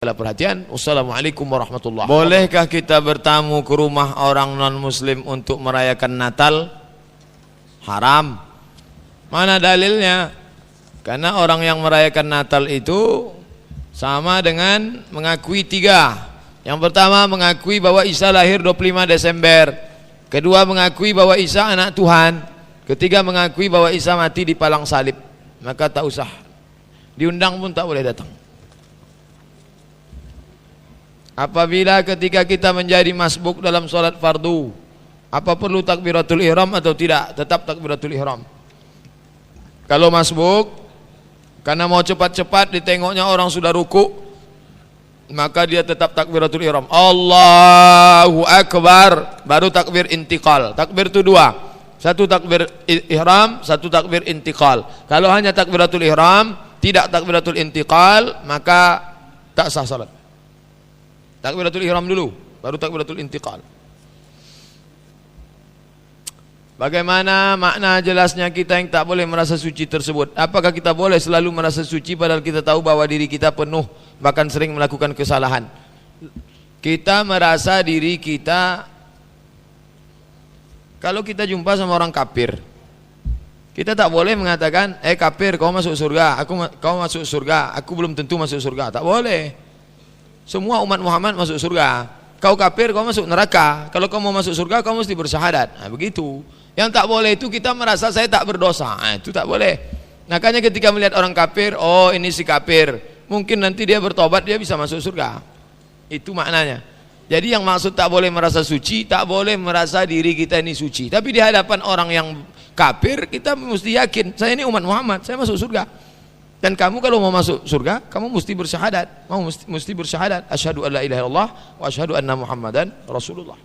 Perhatian. Wassalamualaikum warahmatullahi wabarakatuh. Bolehkah kita bertamu ke rumah orang non muslim untuk merayakan Natal? Haram. Mana dalilnya? Karena orang yang merayakan Natal itu sama dengan mengakui tiga. Yang pertama mengakui bahwa Isa lahir 25 Desember. Kedua mengakui bahwa Isa anak Tuhan. Ketiga mengakui bahwa Isa mati di palang salib. Maka tak usah diundang pun tak boleh datang. Apabila ketika kita menjadi masbuk dalam sholat fardu, apa perlu takbiratul ihram atau tidak? Tetap takbiratul ihram. Kalau masbuk karena mau cepat-cepat ditengoknya orang sudah ruku, maka dia tetap takbiratul ihram. Allahu Akbar, baru takbir intiqal. Takbir itu dua, satu takbir ihram, satu takbir intiqal. Kalau hanya takbiratul ihram, tidak takbiratul intiqal, maka tak sah salat. Takbiratul ihram dulu, baru takbiratul intiqal. Bagaimana makna jelasnya kita yang tak boleh merasa suci tersebut? Apakah kita boleh selalu merasa suci padahal kita tahu bahwa diri kita penuh, bahkan sering melakukan kesalahan? Kita merasa diri kita, kalau kita jumpa sama orang kafir, kita tak boleh mengatakan, kafir kau masuk surga, kau masuk surga, aku belum tentu masuk surga. Tak boleh. Semua umat Muhammad masuk surga. Kau kafir, kau masuk neraka. Kalau kau mau masuk surga, kau mesti bersyahadat. Nah, begitu. Yang tak boleh itu kita merasa saya tak berdosa. Nah, itu tak boleh. Makanya ketika melihat orang kafir, oh ini si kafir, mungkin nanti dia bertobat, dia bisa masuk surga. Itu maknanya. Jadi yang maksud tak boleh merasa suci, tak boleh merasa diri kita ini suci. Tapi di hadapan orang yang kafir, kita mesti yakin, saya ini umat Muhammad, saya masuk surga. Dan kamu kalau mau masuk surga, kamu mesti bersyahadat. Mesti bersyahadat. Asyhadu an la ilaha illallah wa asyhadu anna Muhammadan Rasulullah.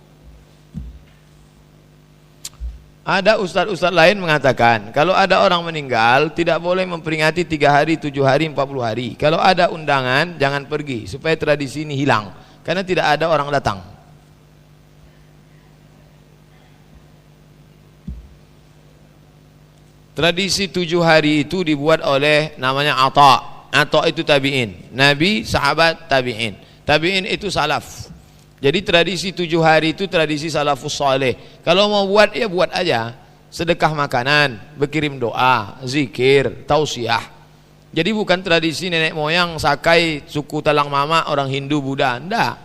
Ada ustaz-ustaz lain mengatakan, kalau ada orang meninggal, tidak boleh memperingati 3 hari, 7 hari, 40 hari. Kalau ada undangan, jangan pergi, supaya tradisi ini hilang. Karena tidak ada orang datang. Tradisi 7 hari itu dibuat oleh namanya Atha itu tabi'in, Nabi, sahabat, tabi'in. Tabi'in itu salaf. Jadi tradisi 7 hari itu tradisi salafus saleh. Kalau mau buat ya buat aja. Sedekah makanan, berkirim doa, zikir, tausiah. Jadi bukan tradisi nenek moyang, sakai, suku talang mama, orang Hindu, Buddha. Enggak.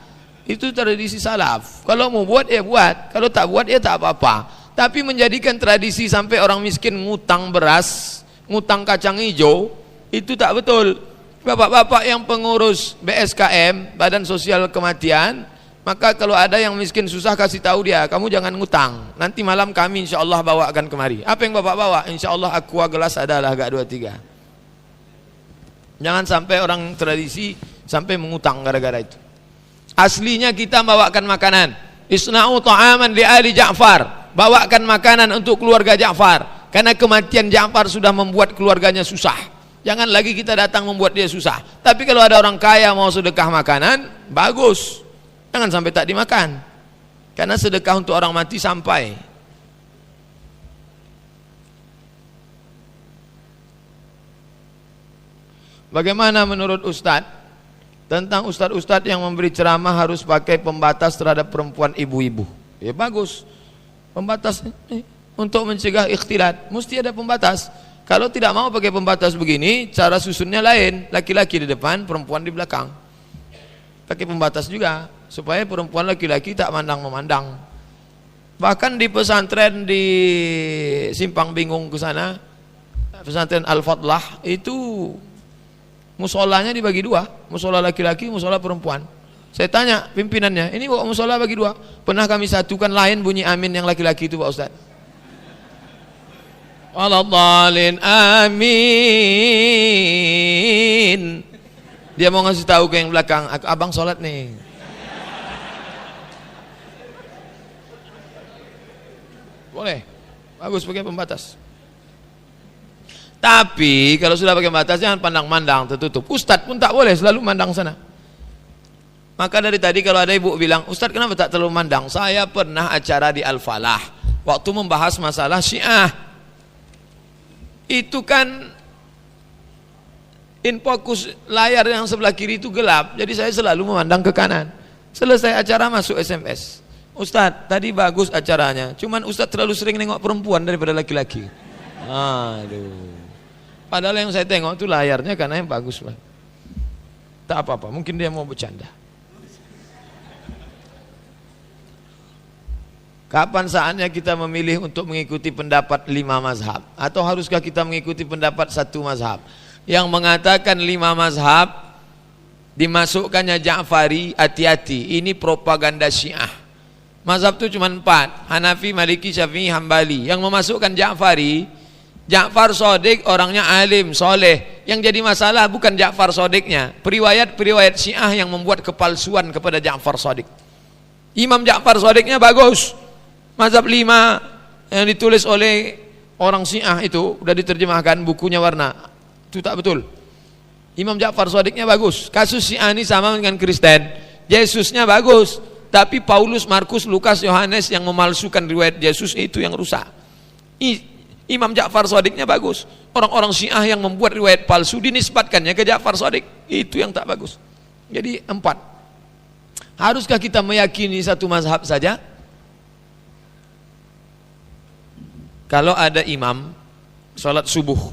Itu tradisi salaf. Kalau mau buat ya buat, kalau tak buat ya tak apa-apa. Tapi menjadikan tradisi sampai orang miskin ngutang beras, ngutang kacang hijau, itu tak betul. Bapak-bapak yang pengurus BSKM, Badan Sosial Kematian, maka kalau ada yang miskin susah kasih tahu dia, kamu jangan ngutang. Nanti malam kami insya Allah bawakan kemari. Apa yang bapak bawa? Insya Allah aqua gelas adalah agak 2-3. Jangan sampai orang tradisi sampai mengutang gara-gara itu. Aslinya kita bawakan makanan. Isna'u ta'aman li ali Ja'far. Bawakan makanan untuk keluarga Ja'far, karena kematian Ja'far sudah membuat keluarganya susah. Jangan lagi kita datang membuat dia susah. Tapi kalau ada orang kaya mau sedekah makanan, bagus. Jangan sampai tak dimakan, karena sedekah untuk orang mati sampai. Bagaimana menurut Ustadz tentang ustadz-ustadz yang memberi ceramah harus pakai pembatas terhadap perempuan ibu-ibu? Ya bagus. Pembatas untuk mencegah ikhtilat mesti ada pembatas. Kalau tidak mau pakai pembatas begini, cara susunnya lain, laki-laki di depan, perempuan di belakang. Pakai pembatas juga supaya perempuan laki-laki tak mandang-memandang. Bahkan di pesantren di Simpang Bingung ke sana, pesantren Al-Fadlah itu musolanya dibagi 2, musola laki-laki, musola perempuan. Saya tanya pimpinannya, ini kok musola bagi 2? Pernah kami satukan lain bunyi amin yang laki-laki itu Pak Ustaz? Waladhalin amin. Dia mau ngasih tahu ke yang belakang, abang sholat nih. Boleh, bagus pakai pembatas. Tapi kalau sudah pakai pembatas jangan pandang-mandang tertutup. Ustadz pun tak boleh selalu mandang sana. Maka dari tadi kalau ada ibu bilang, Ustadz kenapa tak terlalu mandang? Saya pernah acara di Al-Falah, waktu membahas masalah Syiah. Itu kan In fokus layar yang sebelah kiri itu gelap, jadi saya selalu memandang ke kanan. Selesai acara masuk SMS. Ustadz, tadi bagus acaranya, cuman Ustadz terlalu sering nengok perempuan daripada laki-laki. Aduh. Padahal yang saya tengok itu layarnya karena yang bagus lah. Tak apa-apa, mungkin dia mau bercanda. Kapan saatnya kita memilih untuk mengikuti pendapat 5 mazhab? Atau haruskah kita mengikuti pendapat 1 mazhab? Yang mengatakan 5 mazhab dimasukkannya Ja'fari, hati-hati, ini propaganda Syiah. Mazhab itu cuma 4, Hanafi, Maliki, Syafi'i, Hambali. Yang memasukkan Ja'fari, Ja'far Shadiq orangnya alim, soleh. Yang jadi masalah bukan Ja'far Shadiqnya, periwayat-periwayat Syiah yang membuat kepalsuan kepada Ja'far Shadiq. Imam Ja'far Shadiqnya bagus. Mazhab 5 yang ditulis oleh orang Syiah itu udah diterjemahkan bukunya warna. Itu tak betul. Imam Ja'far Shadiqnya bagus. Kasus Syiah ini sama dengan Kristen. Yesusnya bagus, tapi Paulus, Markus, Lukas, Yohanes yang memalsukan riwayat Yesus itu yang rusak. Imam Ja'far Shadiqnya bagus. Orang-orang Syiah yang membuat riwayat palsu dinisbatkannya ke Ja'far Shadiq, itu yang tak bagus. Jadi 4. Haruskah kita meyakini 1 mazhab saja? Kalau ada imam salat subuh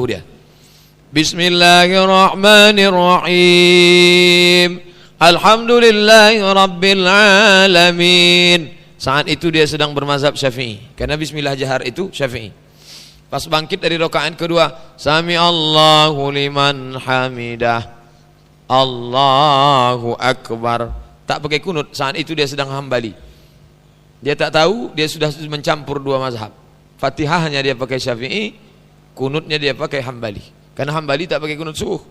dia, Bismillahirrahmanirrahim, Alhamdulillahi Rabbil Alamin. Saat itu dia sedang bermazhab Syafi'i, karena Bismillah jahar itu Syafi'i. Pas bangkit dari rakaat kedua, Sami Allahu liman hamidah, Allahu Akbar. Tak pakai kunut, saat itu dia sedang Hambali. Dia tak tahu, dia sudah mencampur 2 mazhab. Fatihahnya dia pakai Syafi'i, kunutnya dia pakai Hambali. Karena Hambali tak pakai kunut subuh.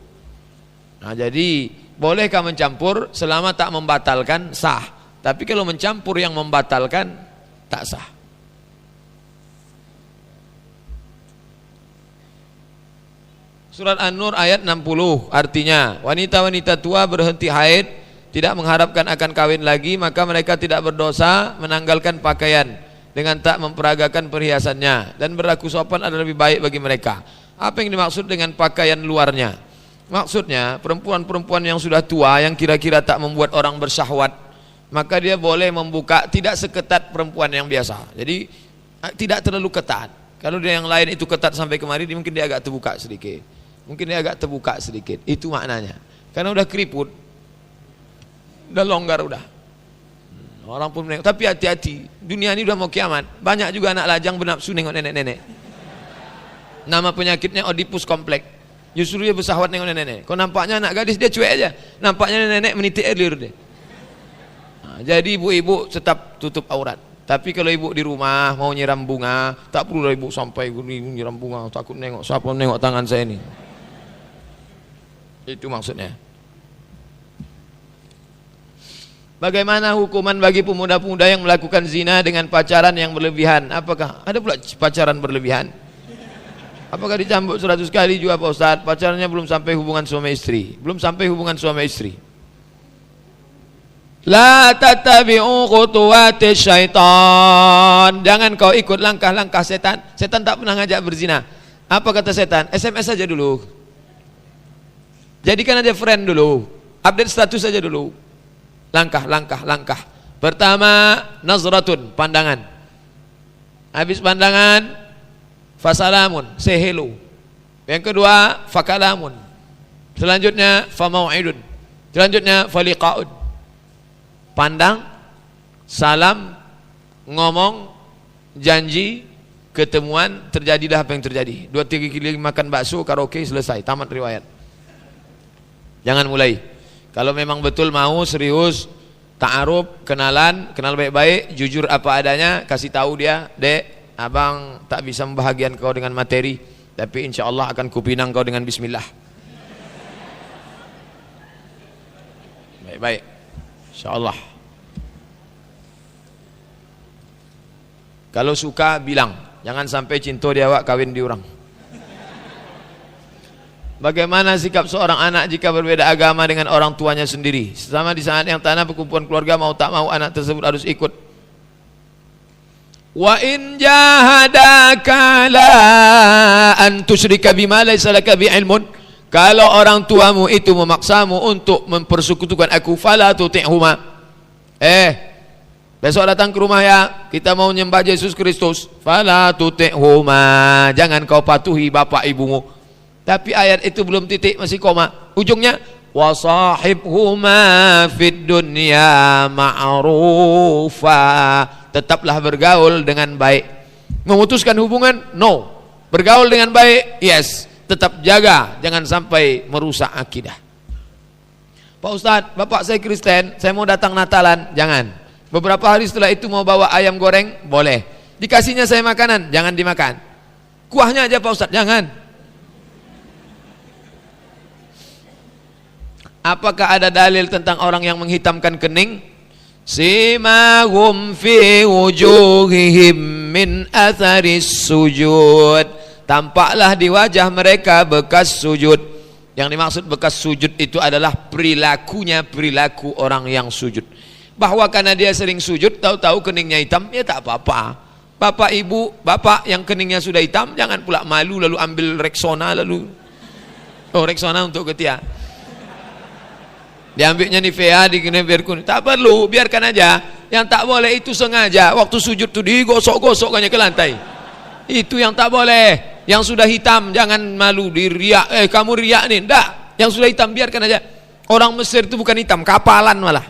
Nah, jadi bolehkah mencampur selama tak membatalkan, sah. Tapi kalau mencampur yang membatalkan, tak sah. Surat An-Nur ayat 60, artinya wanita-wanita tua berhenti haid, tidak mengharapkan akan kawin lagi, maka mereka tidak berdosa menanggalkan pakaian dengan tak memperagakan perhiasannya, dan berlaku sopan adalah lebih baik bagi mereka. Apa yang dimaksud dengan pakaian luarnya? Maksudnya perempuan-perempuan yang sudah tua, yang kira-kira tak membuat orang bersyahwat, maka dia boleh membuka, tidak seketat perempuan yang biasa. Jadi tidak terlalu ketat. Kalau dia yang lain itu ketat sampai kemari, mungkin dia agak terbuka sedikit. Itu maknanya. Karena udah keriput, udah longgar udah. Orang pun menengok. Tapi hati-hati, dunia ini udah mau kiamat. Banyak juga anak lajang bernafsu nengok nenek-nenek. Nama penyakitnya Oedipus kompleks. Justru dia bersahwat nengok nenek-nenek. Kau nampaknya anak gadis, dia cuek aja. Nampaknya nenek menitik air dia. Nah, jadi ibu-ibu tetap tutup aurat. Tapi kalau ibu di rumah mau nyiram bunga, tak perlu ibu sampai nyiram bunga, takut nengok siapa nengok tangan saya ini. Itu maksudnya. Bagaimana hukuman bagi pemuda-pemuda yang melakukan zina dengan pacaran yang berlebihan? Apakah ada pula pacaran berlebihan? Apakah dicambuk 100 kali juga Pak Ustaz? Pacarnya belum sampai hubungan suami istri. La tatabi'u khutuwatis syaitan. Jangan kau ikut langkah-langkah setan. Setan tak pernah ngajak berzina. Apa kata setan? SMS saja dulu. Jadikan aja friend dulu. Update status saja dulu. Langkah. Pertama, nazratun, pandangan. Habis pandangan, fasalamun, say hello. Yang kedua, fakalamun. Selanjutnya, famau'idun. Selanjutnya, faliqa'ud. Pandang, salam, ngomong, janji, ketemuan, terjadilah apa yang terjadi. 2-3 kali makan bakso, karaoke, selesai, tamat riwayat. Jangan mulai. Kalau memang betul mau serius, ta'aruf, kenal baik-baik, jujur apa adanya, kasih tahu dia, dek, abang tak bisa membahagiakan kau dengan materi, tapi insya Allah akan kupinang kau dengan bismillah. Baik-baik, insya Allah. Kalau suka bilang, jangan sampai cinta dia awak kawin di orang. Bagaimana sikap seorang anak jika berbeda agama dengan orang tuanya sendiri? Selama di saat yang tanah perkumpulan keluarga, mau tak mau anak tersebut harus ikut. Wa in jahadaka la an tusyrika bima laysa laka bi ilmun. Kalau orang tuamu itu memaksamu untuk mempersekutukan aku, fala tuti'huma. Besok datang ke rumah ya, kita mau menyembah Yesus Kristus. Fala tuti'huma, jangan kau patuhi bapak ibumu. Tapi ayat itu belum titik, masih koma. Ujungnya wasahibhuma fid dunya ma'rufa. Tetaplah bergaul dengan baik. Memutuskan hubungan? No. Bergaul dengan baik? Yes. Tetap jaga, jangan sampai merusak akidah. Pak Ustadz, bapak saya Kristen, saya mau datang Natalan. Jangan. Beberapa hari setelah itu mau bawa ayam goreng? Boleh. Dikasihnya saya makanan? Jangan dimakan. Kuahnya aja Pak Ustadz? Jangan. Apakah ada dalil tentang orang yang menghitamkan kening? Simahum fi wujuhihim min atharis sujud. Tampaklah di wajah mereka bekas sujud. Yang dimaksud bekas sujud itu adalah perilakunya perilaku orang yang sujud. Bahwa karena dia sering sujud, tahu-tahu keningnya hitam, ya tak apa-apa. Bapak ibu, bapak yang keningnya sudah hitam, jangan pula malu lalu ambil Rexona lalu. Oh, Rexona untuk ketiak. Diambilnya Nivea, dikena biar kuning. Tak perlu, biarkan aja. Yang tak boleh itu sengaja. Waktu sujud tuh digosok-gosokkannya ke lantai. Itu yang tak boleh. Yang sudah hitam jangan malu diriak. Kamu riak nih. Enggak. Yang sudah hitam biarkan aja. Orang Mesir itu bukan hitam, kapalan malah.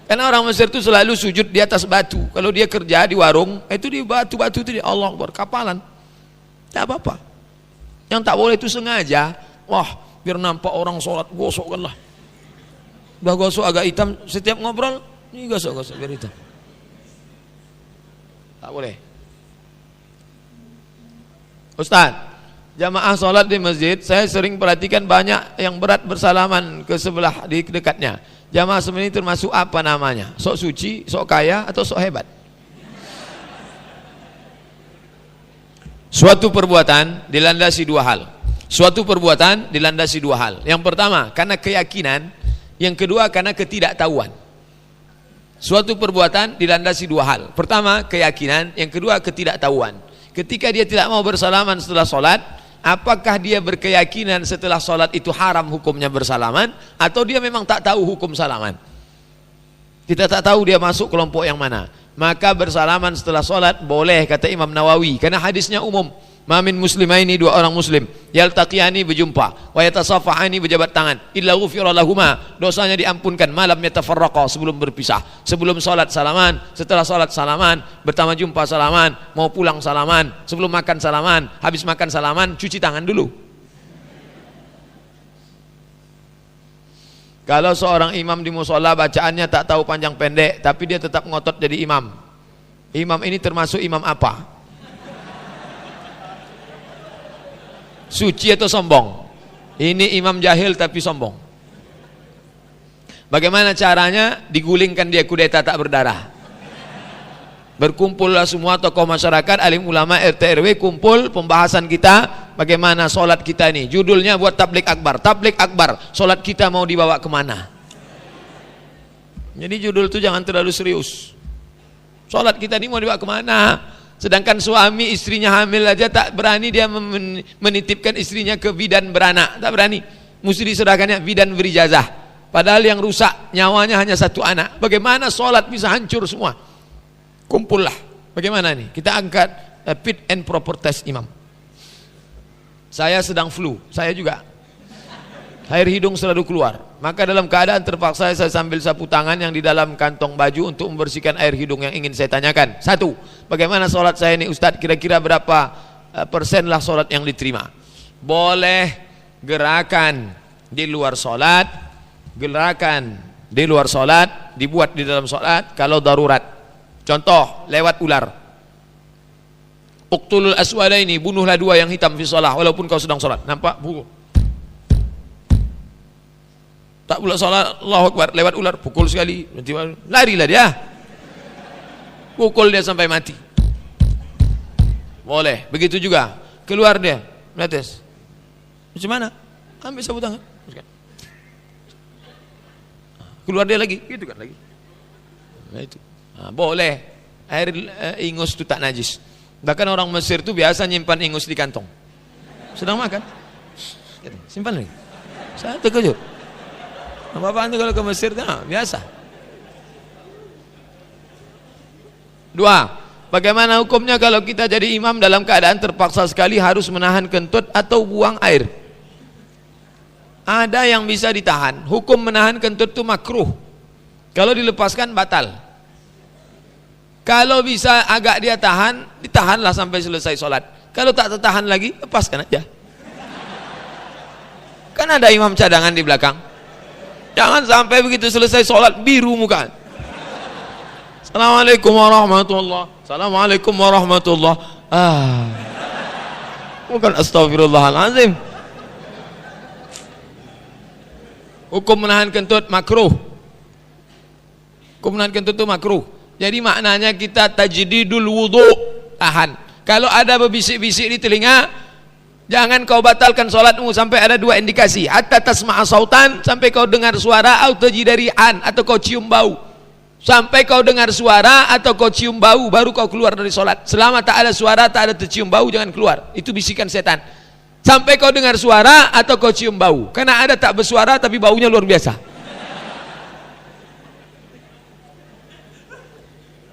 Karena orang Mesir itu selalu sujud di atas batu. Kalau dia kerja di warung, itu di batu-batu itu di Allah Akbar, kapalan. Tak apa-apa. Yang tak boleh itu sengaja. Wah, biar nampak orang sholat, gosokkanlah. Udah gosok agak hitam, setiap ngobrol ini gosok-gosok biar hitam. Tak boleh. Ustaz, jamaah sholat di masjid, saya sering perhatikan banyak yang berat bersalaman ke sebelah di dekatnya. Jamaah seperti ini termasuk apa namanya? Sok suci, sok kaya, atau sok hebat? Suatu perbuatan dilandasi dua hal. Suatu perbuatan dilandasi dua hal. Yang pertama, karena keyakinan. Yang kedua, karena ketidaktahuan. Suatu perbuatan dilandasi dua hal. Pertama, keyakinan. Yang kedua, ketidaktahuan. Ketika dia tidak mau bersalaman setelah sholat, apakah dia berkeyakinan setelah sholat itu haram hukumnya bersalaman, atau dia memang tak tahu hukum salaman? Kita tak tahu dia masuk kelompok yang mana. Maka bersalaman setelah sholat boleh, kata Imam Nawawi, karena hadisnya umum. Mamin muslimaini, dua orang muslim, yaltaqiyani berjumpa, wa yatasafahani berjabat tangan, illa ghufira lahuma, dosanya diampunkan, malam yatafarraqa, sebelum berpisah. Sebelum salat salaman, setelah salat salaman, bertemu jumpa salaman, mau pulang salaman, sebelum makan salaman, habis makan salaman, cuci tangan dulu. Kalau seorang imam di musola bacaannya tak tahu panjang pendek, tapi dia tetap ngotot jadi imam. Imam ini termasuk imam apa? Suci atau sombong? Ini imam jahil tapi sombong. Bagaimana caranya? Digulingkan dia kudeta tak berdarah. Berkumpullah semua tokoh masyarakat, alim ulama, RT RW, kumpul pembahasan kita. Bagaimana solat kita ini? Judulnya buat tablik akbar. Tablik akbar, solat kita mau dibawa kemana? Jadi judul itu jangan terlalu serius. Solat kita ini mau dibawa kemana? Sedangkan suami istrinya hamil aja tak berani dia menitipkan istrinya ke bidan beranak, tak berani. Mesti diserahkannya bidan berijazah. Padahal yang rusak nyawanya hanya satu anak. Bagaimana sholat bisa hancur semua? Kumpullah. Bagaimana nih? Kita angkat fit and proper test imam. Saya sedang flu, saya juga. Air hidung selalu keluar. Maka dalam keadaan terpaksa saya sambil sapu tangan yang di dalam kantong baju untuk membersihkan air hidung yang ingin saya tanyakan. Satu, bagaimana sholat saya ini Ustadz? Kira-kira berapa persen lah sholat yang diterima? Boleh gerakan di luar sholat, gerakan di luar sholat, dibuat di dalam sholat kalau darurat. Contoh, lewat ular. Uqtulul aswadaini, bunuhlah dua yang hitam fi sholat, walaupun kau sedang sholat. Nampak? Bunuh. Tak pula salat, Allahu Akbar, lewat ular, pukul sekali, nanti larilah dia, pukul dia sampai mati. Boleh. Begitu juga keluar dia menetes, macam mana? Ambil sapu tangan, keluar dia lagi, gitu kan lagi. Nah, itu boleh. Air ingus itu tak najis. Bahkan orang Mesir itu biasa nyimpan ingus di kantong. Sedang makan, simpan lagi. Saya terkejut. Bapak kalau ke Mesir, biasa. 2. Bagaimana hukumnya kalau kita jadi imam dalam keadaan terpaksa sekali harus menahan kentut atau buang air? Ada yang bisa ditahan. Hukum menahan kentut itu makruh. Kalau dilepaskan batal. Kalau bisa agak dia tahan, ditahanlah sampai selesai sholat. Kalau tak tertahan lagi, lepaskan aja. Kan ada imam cadangan di belakang. Jangan sampai begitu selesai sholat biru muka. Assalamualaikum warahmatullahi. Assalamualaikum warahmatullahi. Bukan astagfirullahaladzim. Hukum menahan kentut makruh. Hukum menahan kentut itu makruh. Jadi maknanya kita tajdidul wudu, tahan. Kalau ada berbisik-bisik di telinga, jangan kau batalkan sholatmu sampai ada 2 indikasi. Hatta tasma'a sautan, sampai kau dengar suara, atau tajidari'an, atau kau cium bau. Sampai kau dengar suara atau kau cium bau, baru kau keluar dari sholat. Selama tak ada suara, tak ada tercium bau, jangan keluar. Itu bisikan setan. Sampai kau dengar suara atau kau cium bau. Karena ada tak bersuara tapi baunya luar biasa.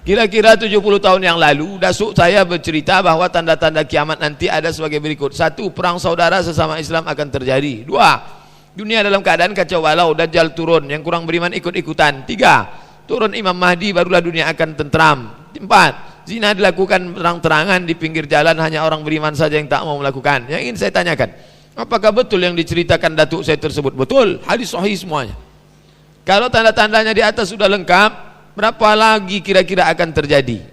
Kira-kira 70 tahun yang lalu, dasuk saya bercerita bahwa tanda-tanda kiamat nanti ada sebagai berikut. 1. Perang saudara sesama Islam akan terjadi. 2. Dunia dalam keadaan kacau balau, Dajjal turun, yang kurang beriman ikut-ikutan. 3. Turun Imam Mahdi, barulah dunia akan tentram. 4. Zina dilakukan terang-terangan di pinggir jalan, hanya orang beriman saja yang tak mau melakukan. Yang ingin saya tanyakan, apakah betul yang diceritakan datuk saya tersebut? Betul, hadis sahih semuanya. Kalau tanda-tandanya di atas sudah lengkap, berapa lagi kira-kira akan terjadi?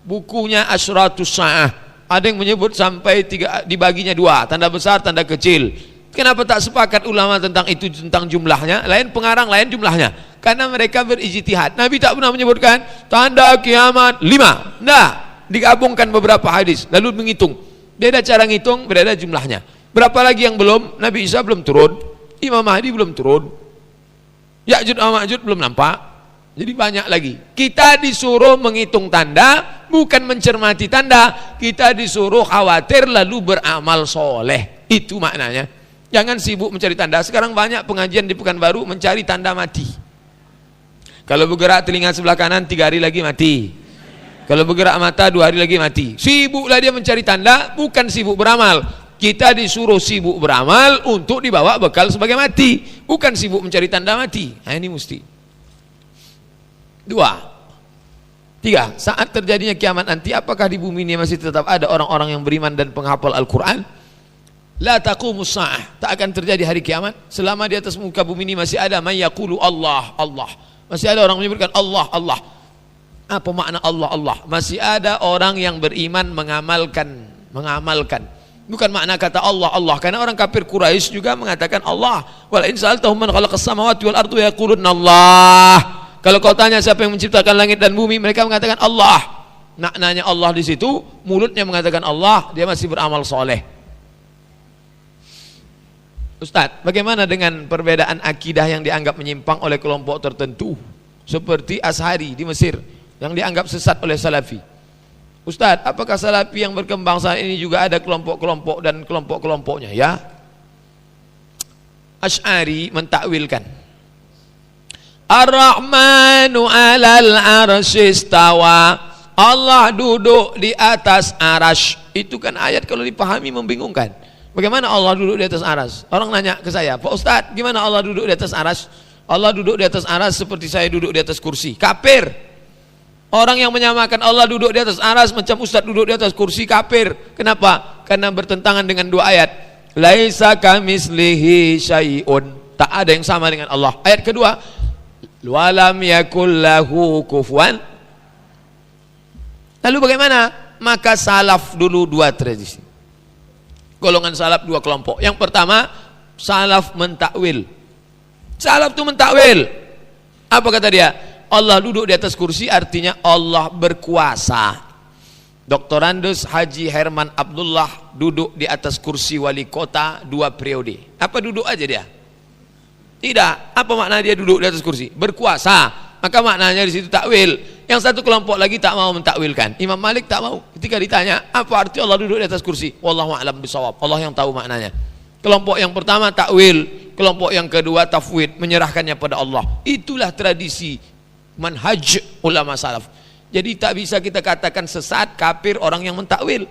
Bukunya Asyratus Sa'ah, ada yang menyebut sampai 3, dibaginya 2, tanda besar, tanda kecil. Kenapa tak sepakat ulama tentang itu, tentang jumlahnya? Lain pengarang, lain jumlahnya. Karena mereka berijtihad. Nabi tak pernah menyebutkan tanda kiamat 5. Nah, digabungkan beberapa hadis lalu menghitung. Beda cara ngitung, beda jumlahnya. Berapa lagi yang belum? Nabi Isa belum turun, Imam Mahdi belum turun, Ya'juj wa Ma'juj belum nampak. Jadi banyak lagi. Kita disuruh menghitung tanda, bukan mencermati tanda. Kita disuruh khawatir lalu beramal soleh. Itu maknanya. Jangan sibuk mencari tanda. Sekarang banyak pengajian di Pekanbaru mencari tanda mati. Kalau bergerak telinga sebelah kanan 3 hari lagi mati. Kalau bergerak mata 2 hari lagi mati. Sibuklah dia mencari tanda, bukan sibuk beramal. Kita disuruh sibuk beramal untuk dibawa bekal sebagai mati, bukan sibuk mencari tanda mati. Nah, ini mesti. 2. 3. Saat terjadinya kiamat nanti, apakah di bumi ini masih tetap ada orang-orang yang beriman dan penghafal Al-Quran? La taqumus sa'ah, tak akan terjadi hari kiamat selama di atas muka bumi ini masih ada may yaqulu Allah, Allah. Masih ada orang menyebutkan Allah, Allah. Apa makna Allah, Allah? Masih ada orang yang beriman mengamalkan. Bukan makna kata Allah, Allah. Karena orang kafir Quraisy juga mengatakan Allah. Wala in sa'altahum man khalaqas samawati wal ardu yaquluna Allah. Kalau kau tanya siapa yang menciptakan langit dan bumi, mereka mengatakan Allah. Maknanya Allah di situ, mulutnya mengatakan Allah, dia masih beramal soleh. Ustaz, bagaimana dengan perbedaan akidah yang dianggap menyimpang oleh kelompok tertentu seperti Ash'ari di Mesir yang dianggap sesat oleh Salafi? Ustaz, apakah Salafi yang berkembang saat ini juga ada kelompok-kelompok dan kelompok-kelompoknya? Ya, Ash'ari mentakwilkan Ar-Rahmanu 'alal 'arsy istawa, Allah duduk di atas arasy. Itu kan ayat kalau dipahami membingungkan. Bagaimana Allah duduk di atas aras? Orang nanya ke saya, Pak Ustadz, gimana Allah duduk di atas aras? Allah duduk di atas aras seperti saya duduk di atas kursi. Kafir. Orang yang menyamakan Allah duduk di atas aras macam Ustadz duduk di atas kursi, kafir. Kenapa? Karena bertentangan dengan 2 ayat. Laisa kamislihi syai'un. Tak ada yang sama dengan Allah. Ayat kedua, walam yakul lahu kufuwan. Lalu bagaimana? Maka salaf dulu 2 tradisi. Golongan salaf 2 kelompok. Yang pertama, salaf mentakwil. Salaf itu mentakwil. Apa kata dia? Allah duduk di atas kursi artinya Allah berkuasa. Doktorandus Haji Herman Abdullah duduk di atas kursi wali kota 2 periode. Apa duduk aja dia? Tidak. Apa makna dia duduk di atas kursi? Berkuasa. Maka maknanya di situ takwil. Yang satu kelompok lagi tak mau mentakwilkan. Imam Malik tak mau. Ketika ditanya, apa arti Allah duduk di atas kursi? Wallahu a'lam bishawab. Allah yang tahu maknanya. Kelompok yang pertama takwil, kelompok yang kedua tafwid, menyerahkannya pada Allah. Itulah tradisi manhaj ulama salaf. Jadi tak bisa kita katakan sesat, kafir orang yang mentakwil.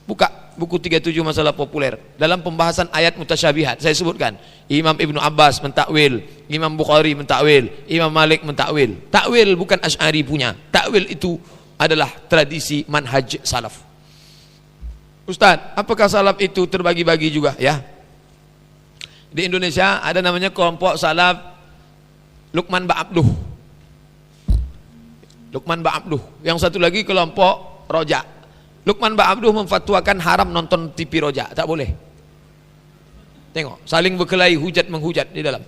Buka buku 37 masalah populer. Dalam pembahasan ayat mutasyabihat saya sebutkan, Imam Ibnu Abbas mentakwil, Imam Bukhari mentakwil, Imam Malik mentakwil. Takwil bukan Asy'ari punya. Takwil itu adalah tradisi manhaj salaf. Ustaz, apakah salaf itu terbagi-bagi juga? Ya. Di Indonesia ada namanya kelompok salaf Lukman Ba'abduh. Lukman Ba'abduh. Yang satu lagi kelompok Roja. Lukman Ba'abduh memfatwakan haram nonton TV Roja, tak boleh. Tengok, saling berkelahi, hujat menghujat di dalam.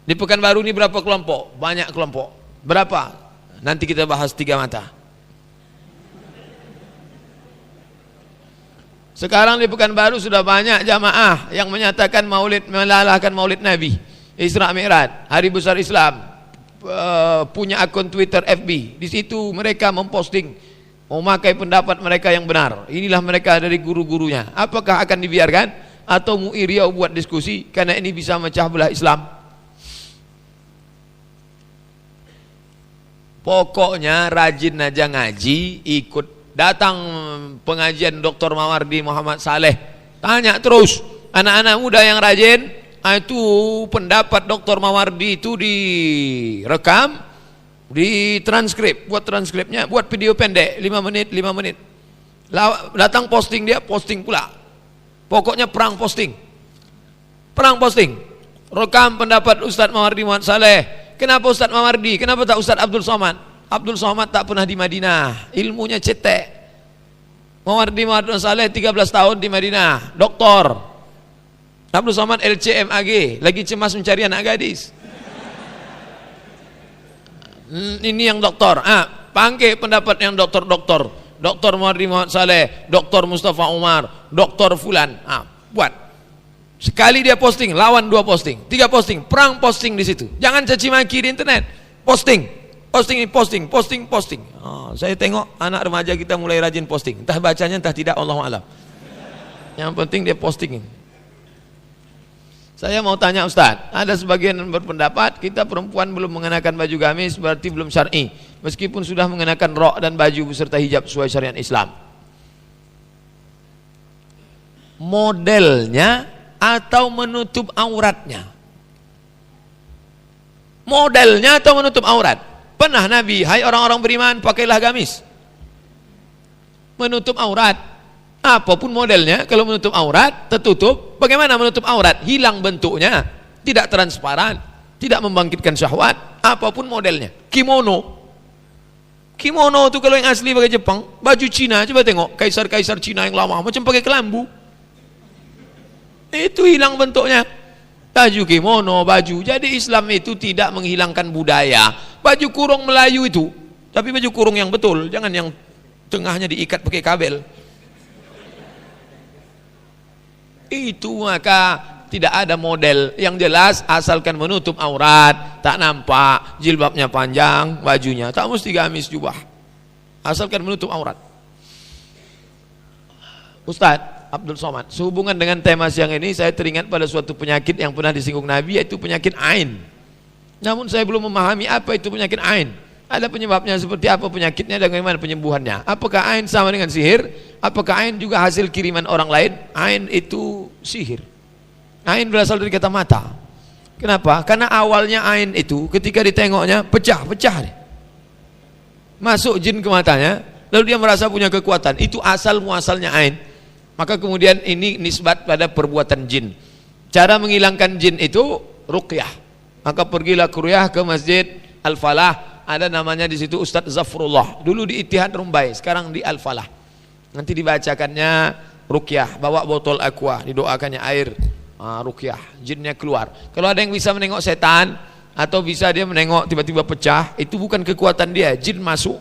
Di Pekanbaru ini berapa kelompok? Banyak kelompok. Berapa? Nanti kita bahas 3 mata. Sekarang di Pekanbaru sudah banyak jamaah yang menyatakan maulid, melalahkan maulid Nabi, Isra Mi'raj, Hari Besar Islam, punya akun Twitter, FB. Di situ mereka memposting, memakai pendapat mereka yang benar. Inilah mereka dari guru-gurunya. Apakah akan dibiarkan atau mu'iriau buat diskusi karena ini bisa memecah belah Islam? Pokoknya rajin aja ngaji, ikut. Datang pengajian Dr. Mawardi Muhammad Saleh, tanya terus anak-anak muda yang rajin, itu pendapat Dr. Mawardi itu direkam, ditranskrip, buat transkripnya, buat video pendek 5 menit. Datang posting, dia posting pula. Pokoknya perang posting, rekam pendapat Ustadz Mawardi Muhammad Saleh. Kenapa Ustadz Mawardi? Kenapa tak Ustadz Abdul Somad? Abdul Somad tak pernah di Madinah, ilmunya cetek. Mawardi Muhammad Saleh 13 tahun di Madinah, doktor. Abdul Somad LCMAG, lagi cemas mencari anak gadis. Ini yang doktor. Panggil pendapat yang doktor-doktor. Doktor Mawardi Muhammad Saleh, Doktor Mustafa Umar, Doktor Fulan. Buat. Sekali dia posting, lawan 2 posting, 3 posting, perang posting di situ. Jangan caci maki di internet. Posting. Saya tengok anak remaja kita mulai rajin posting. Entah bacanya, entah tidak, Allahu a'lam. Yang penting dia posting. Saya mau tanya Ustaz, ada sebagian berpendapat kita perempuan belum mengenakan baju gamis berarti belum syar'i, meskipun sudah mengenakan rok dan baju beserta hijab sesuai syariat Islam. Modelnya atau menutup auratnya? Modelnya atau menutup aurat? Pernah Nabi, hai orang-orang beriman, pakailah gamis, menutup aurat. Apapun modelnya, kalau menutup aurat, tertutup. Bagaimana menutup aurat? Hilang bentuknya, tidak transparan, tidak membangkitkan syahwat. Apapun modelnya. Kimono itu kalau yang asli pakai Jepang. Baju Cina, coba tengok kaisar-kaisar Cina yang lama macam pakai kelambu. Itu hilang bentuknya. Baju kimono, baju. Jadi Islam itu tidak menghilangkan budaya. Baju kurung Melayu itu, tapi baju kurung yang betul, jangan yang tengahnya diikat pakai kabel. Itu maka tidak ada model yang jelas, asalkan menutup aurat, tak nampak, jilbabnya panjang, bajunya tak mesti gamis jubah, asalkan menutup aurat. Ustadz Abdul Somad, sehubungan dengan tema siang ini saya teringat pada suatu penyakit yang pernah disinggung Nabi, yaitu penyakit ain. Namun saya belum memahami apa itu penyakit ain. Ada penyebabnya seperti apa penyakitnya dan bagaimana penyembuhannya? Apakah ain sama dengan sihir? Apakah ain juga hasil kiriman orang lain? Ain itu sihir. Ain berasal dari kata mata. Kenapa? Karena awalnya ain itu ketika ditengoknya pecah-pecah. Masuk jin ke matanya, lalu dia merasa punya kekuatan. Itu asal muasalnya ain. Maka kemudian ini nisbat pada perbuatan jin. Cara menghilangkan jin itu ruqyah. Maka pergilah ruqyah ke Masjid Al-Falah. Ada namanya di situ Ustadz Zafrullah. Dulu di Ittihad Rumbai, sekarang di Al-Falah. Nanti dibacakannya ruqyah, bawa botol aqua, didoakannya air, ruqyah, jinnya keluar. Kalau ada yang bisa menengok setan atau bisa dia menengok tiba-tiba pecah, itu bukan kekuatan dia, jin masuk.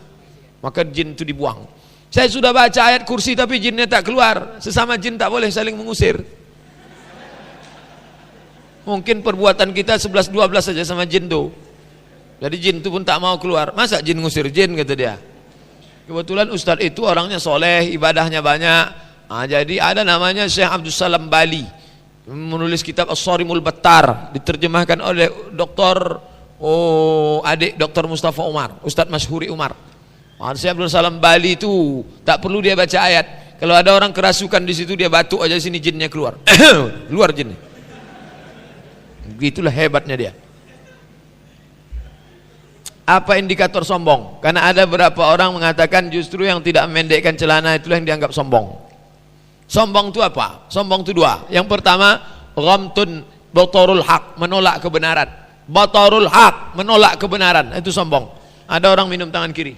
Maka jin itu dibuang. Saya sudah baca ayat kursi tapi jinnya tak keluar. Sesama jin tak boleh saling mengusir. Mungkin perbuatan kita 11-12 saja sama jin tuh. Jadi jin itu pun tak mau keluar. Masa jin ngusir jin, kata dia. Kebetulan Ustadz itu orangnya soleh, ibadahnya banyak. Jadi ada namanya Syekh Abdul Salam Bali, menulis kitab As-Sarimul Battar, diterjemahkan oleh adik Dr. Mustafa Umar, Ustadz Masyhuri Umar. Syekh Abdul Salam Bali itu tak perlu dia baca ayat. Kalau ada orang kerasukan di situ, dia batuk aja sini jinnya keluar. Keluar jinnya. Begitulah hebatnya dia. Apa indikator sombong? Karena ada beberapa orang mengatakan justru yang tidak memendekkan celana itulah yang dianggap sombong. Sombong itu apa? Sombong itu dua. Yang pertama, ghamtun batarul haq, menolak kebenaran. Batarul haq, menolak kebenaran, itu sombong. Ada orang minum tangan kiri,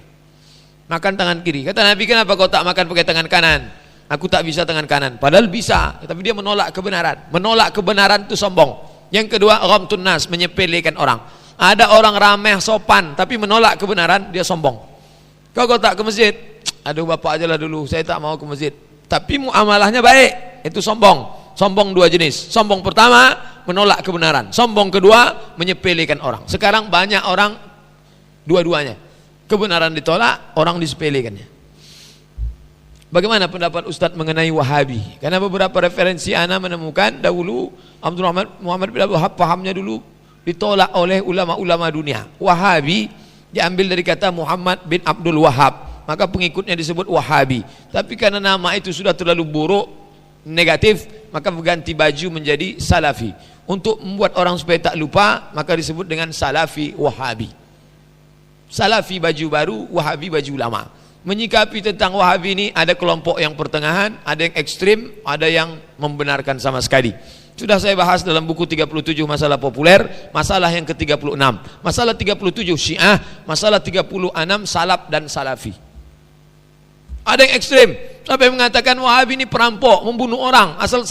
makan tangan kiri. Kata Nabi, kenapa kau tak makan pakai tangan kanan? Aku tak bisa tangan kanan. Padahal bisa, tapi dia menolak kebenaran. Menolak kebenaran itu sombong. Yang kedua, ghamtun nas, menyepelekan orang. Ada orang rameh sopan tapi menolak kebenaran, dia sombong. Kau tak ke masjid? Aduh bapak aja lah dulu, saya tak mau ke masjid. Tapi muamalahnya baik, itu sombong. Sombong dua jenis. Sombong pertama, menolak kebenaran. Sombong kedua, menyepelekan orang. Sekarang banyak orang dua-duanya. Kebenaran ditolak, orang disepelekannya. Bagaimana pendapat Ustadz mengenai Wahabi? Karena beberapa referensi ana menemukan dahulu Abdul Muhammad bin Abdul Wahab pahamnya dulu ditolak oleh ulama-ulama dunia. Wahabi diambil dari kata Muhammad bin Abdul Wahab, maka pengikutnya disebut Wahabi. Tapi karena nama itu sudah terlalu buruk, negatif, maka berganti baju menjadi Salafi. Untuk membuat orang supaya tak lupa, maka disebut dengan Salafi Wahabi. Salafi baju baru, Wahabi baju lama. Menyikapi tentang Wahabi ini ada kelompok yang pertengahan, ada yang ekstrim, ada yang membenarkan sama sekali. Sudah saya bahas dalam buku 37 masalah populer, masalah yang ke-36. Masalah 37 Syiah, masalah 36 Salaf dan Salafi. Ada yang ekstrem, sampai mengatakan Wahabi ini perampok, membunuh orang, asal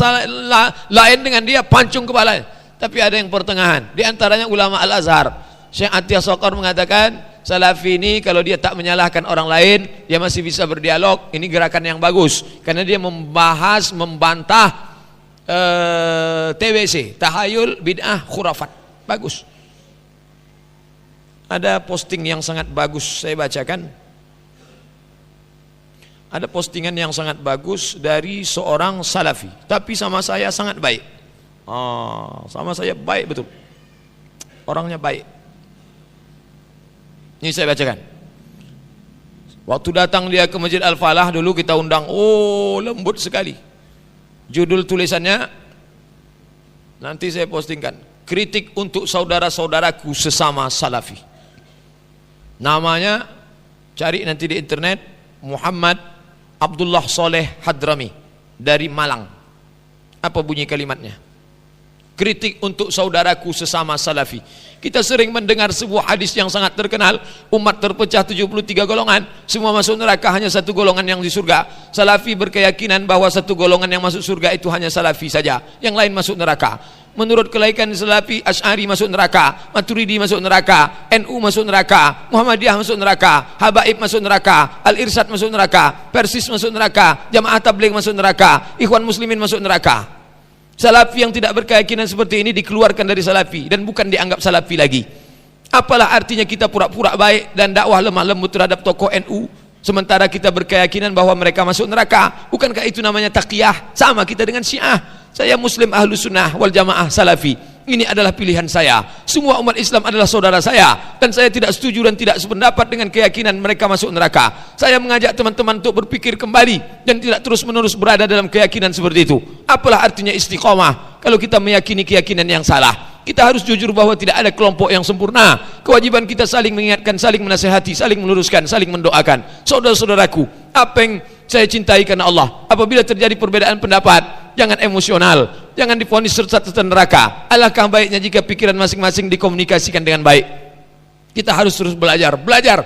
lain dengan dia pancung kepala. Tapi ada yang pertengahan, di antaranya ulama Al-Azhar. Syekh Atiyah Sokor mengatakan Salafi ini kalau dia tak menyalahkan orang lain, dia masih bisa berdialog. Ini gerakan yang bagus, karena dia membantah TWC, tahayul, bid'ah, khurafat. Bagus. Ada posting yang sangat bagus, saya bacakan. Ada postingan yang sangat bagus dari seorang Salafi, tapi sama saya sangat baik. Sama saya baik betul. Orangnya baik. Ini saya bacakan. Waktu datang dia ke Masjid Al-Falah dulu kita undang, lembut sekali. Judul tulisannya nanti saya postingkan, kritik untuk saudara-saudaraku sesama Salafi. Namanya cari nanti di internet, Muhammad Abdullah Soleh Hadrami dari Malang. Apa bunyi kalimatnya? Kritik untuk saudaraku sesama Salafi. Kita sering mendengar sebuah hadis yang sangat terkenal, umat terpecah 73 golongan, semua masuk neraka, hanya satu golongan yang di surga. Salafi berkeyakinan bahwa satu golongan yang masuk surga itu hanya Salafi saja, yang lain masuk neraka. Menurut kelaikan Salafi, Asy'ari masuk neraka, Maturidi masuk neraka, NU masuk neraka, Muhammadiyah masuk neraka, Habaib masuk neraka, Al-Irsyad masuk neraka, Persis masuk neraka, Jamaah Tabligh masuk neraka, Ikhwan Muslimin masuk neraka. Salafi yang tidak berkeyakinan seperti ini dikeluarkan dari Salafi dan bukan dianggap Salafi lagi. Apalah artinya kita pura-pura baik dan dakwah lemah lembut terhadap tokoh NU, sementara kita berkeyakinan bahwa mereka masuk neraka? Bukankah itu namanya taqiyah? Sama kita dengan Syiah. Saya Muslim Ahlus Sunnah wal Jamaah Salafi. Ini adalah pilihan saya. Semua umat Islam adalah saudara saya, dan saya tidak setuju dan tidak sependapat dengan keyakinan mereka masuk neraka. Saya mengajak teman-teman untuk berpikir kembali dan tidak terus-menerus berada dalam keyakinan seperti itu. Apalah artinya istiqomah kalau kita meyakini keyakinan yang salah? Kita harus jujur bahwa tidak ada kelompok yang sempurna. Kewajiban kita saling mengingatkan, saling menasihati, saling meluruskan, saling mendoakan. Saudara-saudaraku, apa yang saya cintai karena Allah, apabila terjadi perbedaan pendapat, jangan emosional, jangan divonis sesat neraka. Alangkah baiknya jika pikiran masing-masing dikomunikasikan dengan baik. Kita harus terus belajar, belajar.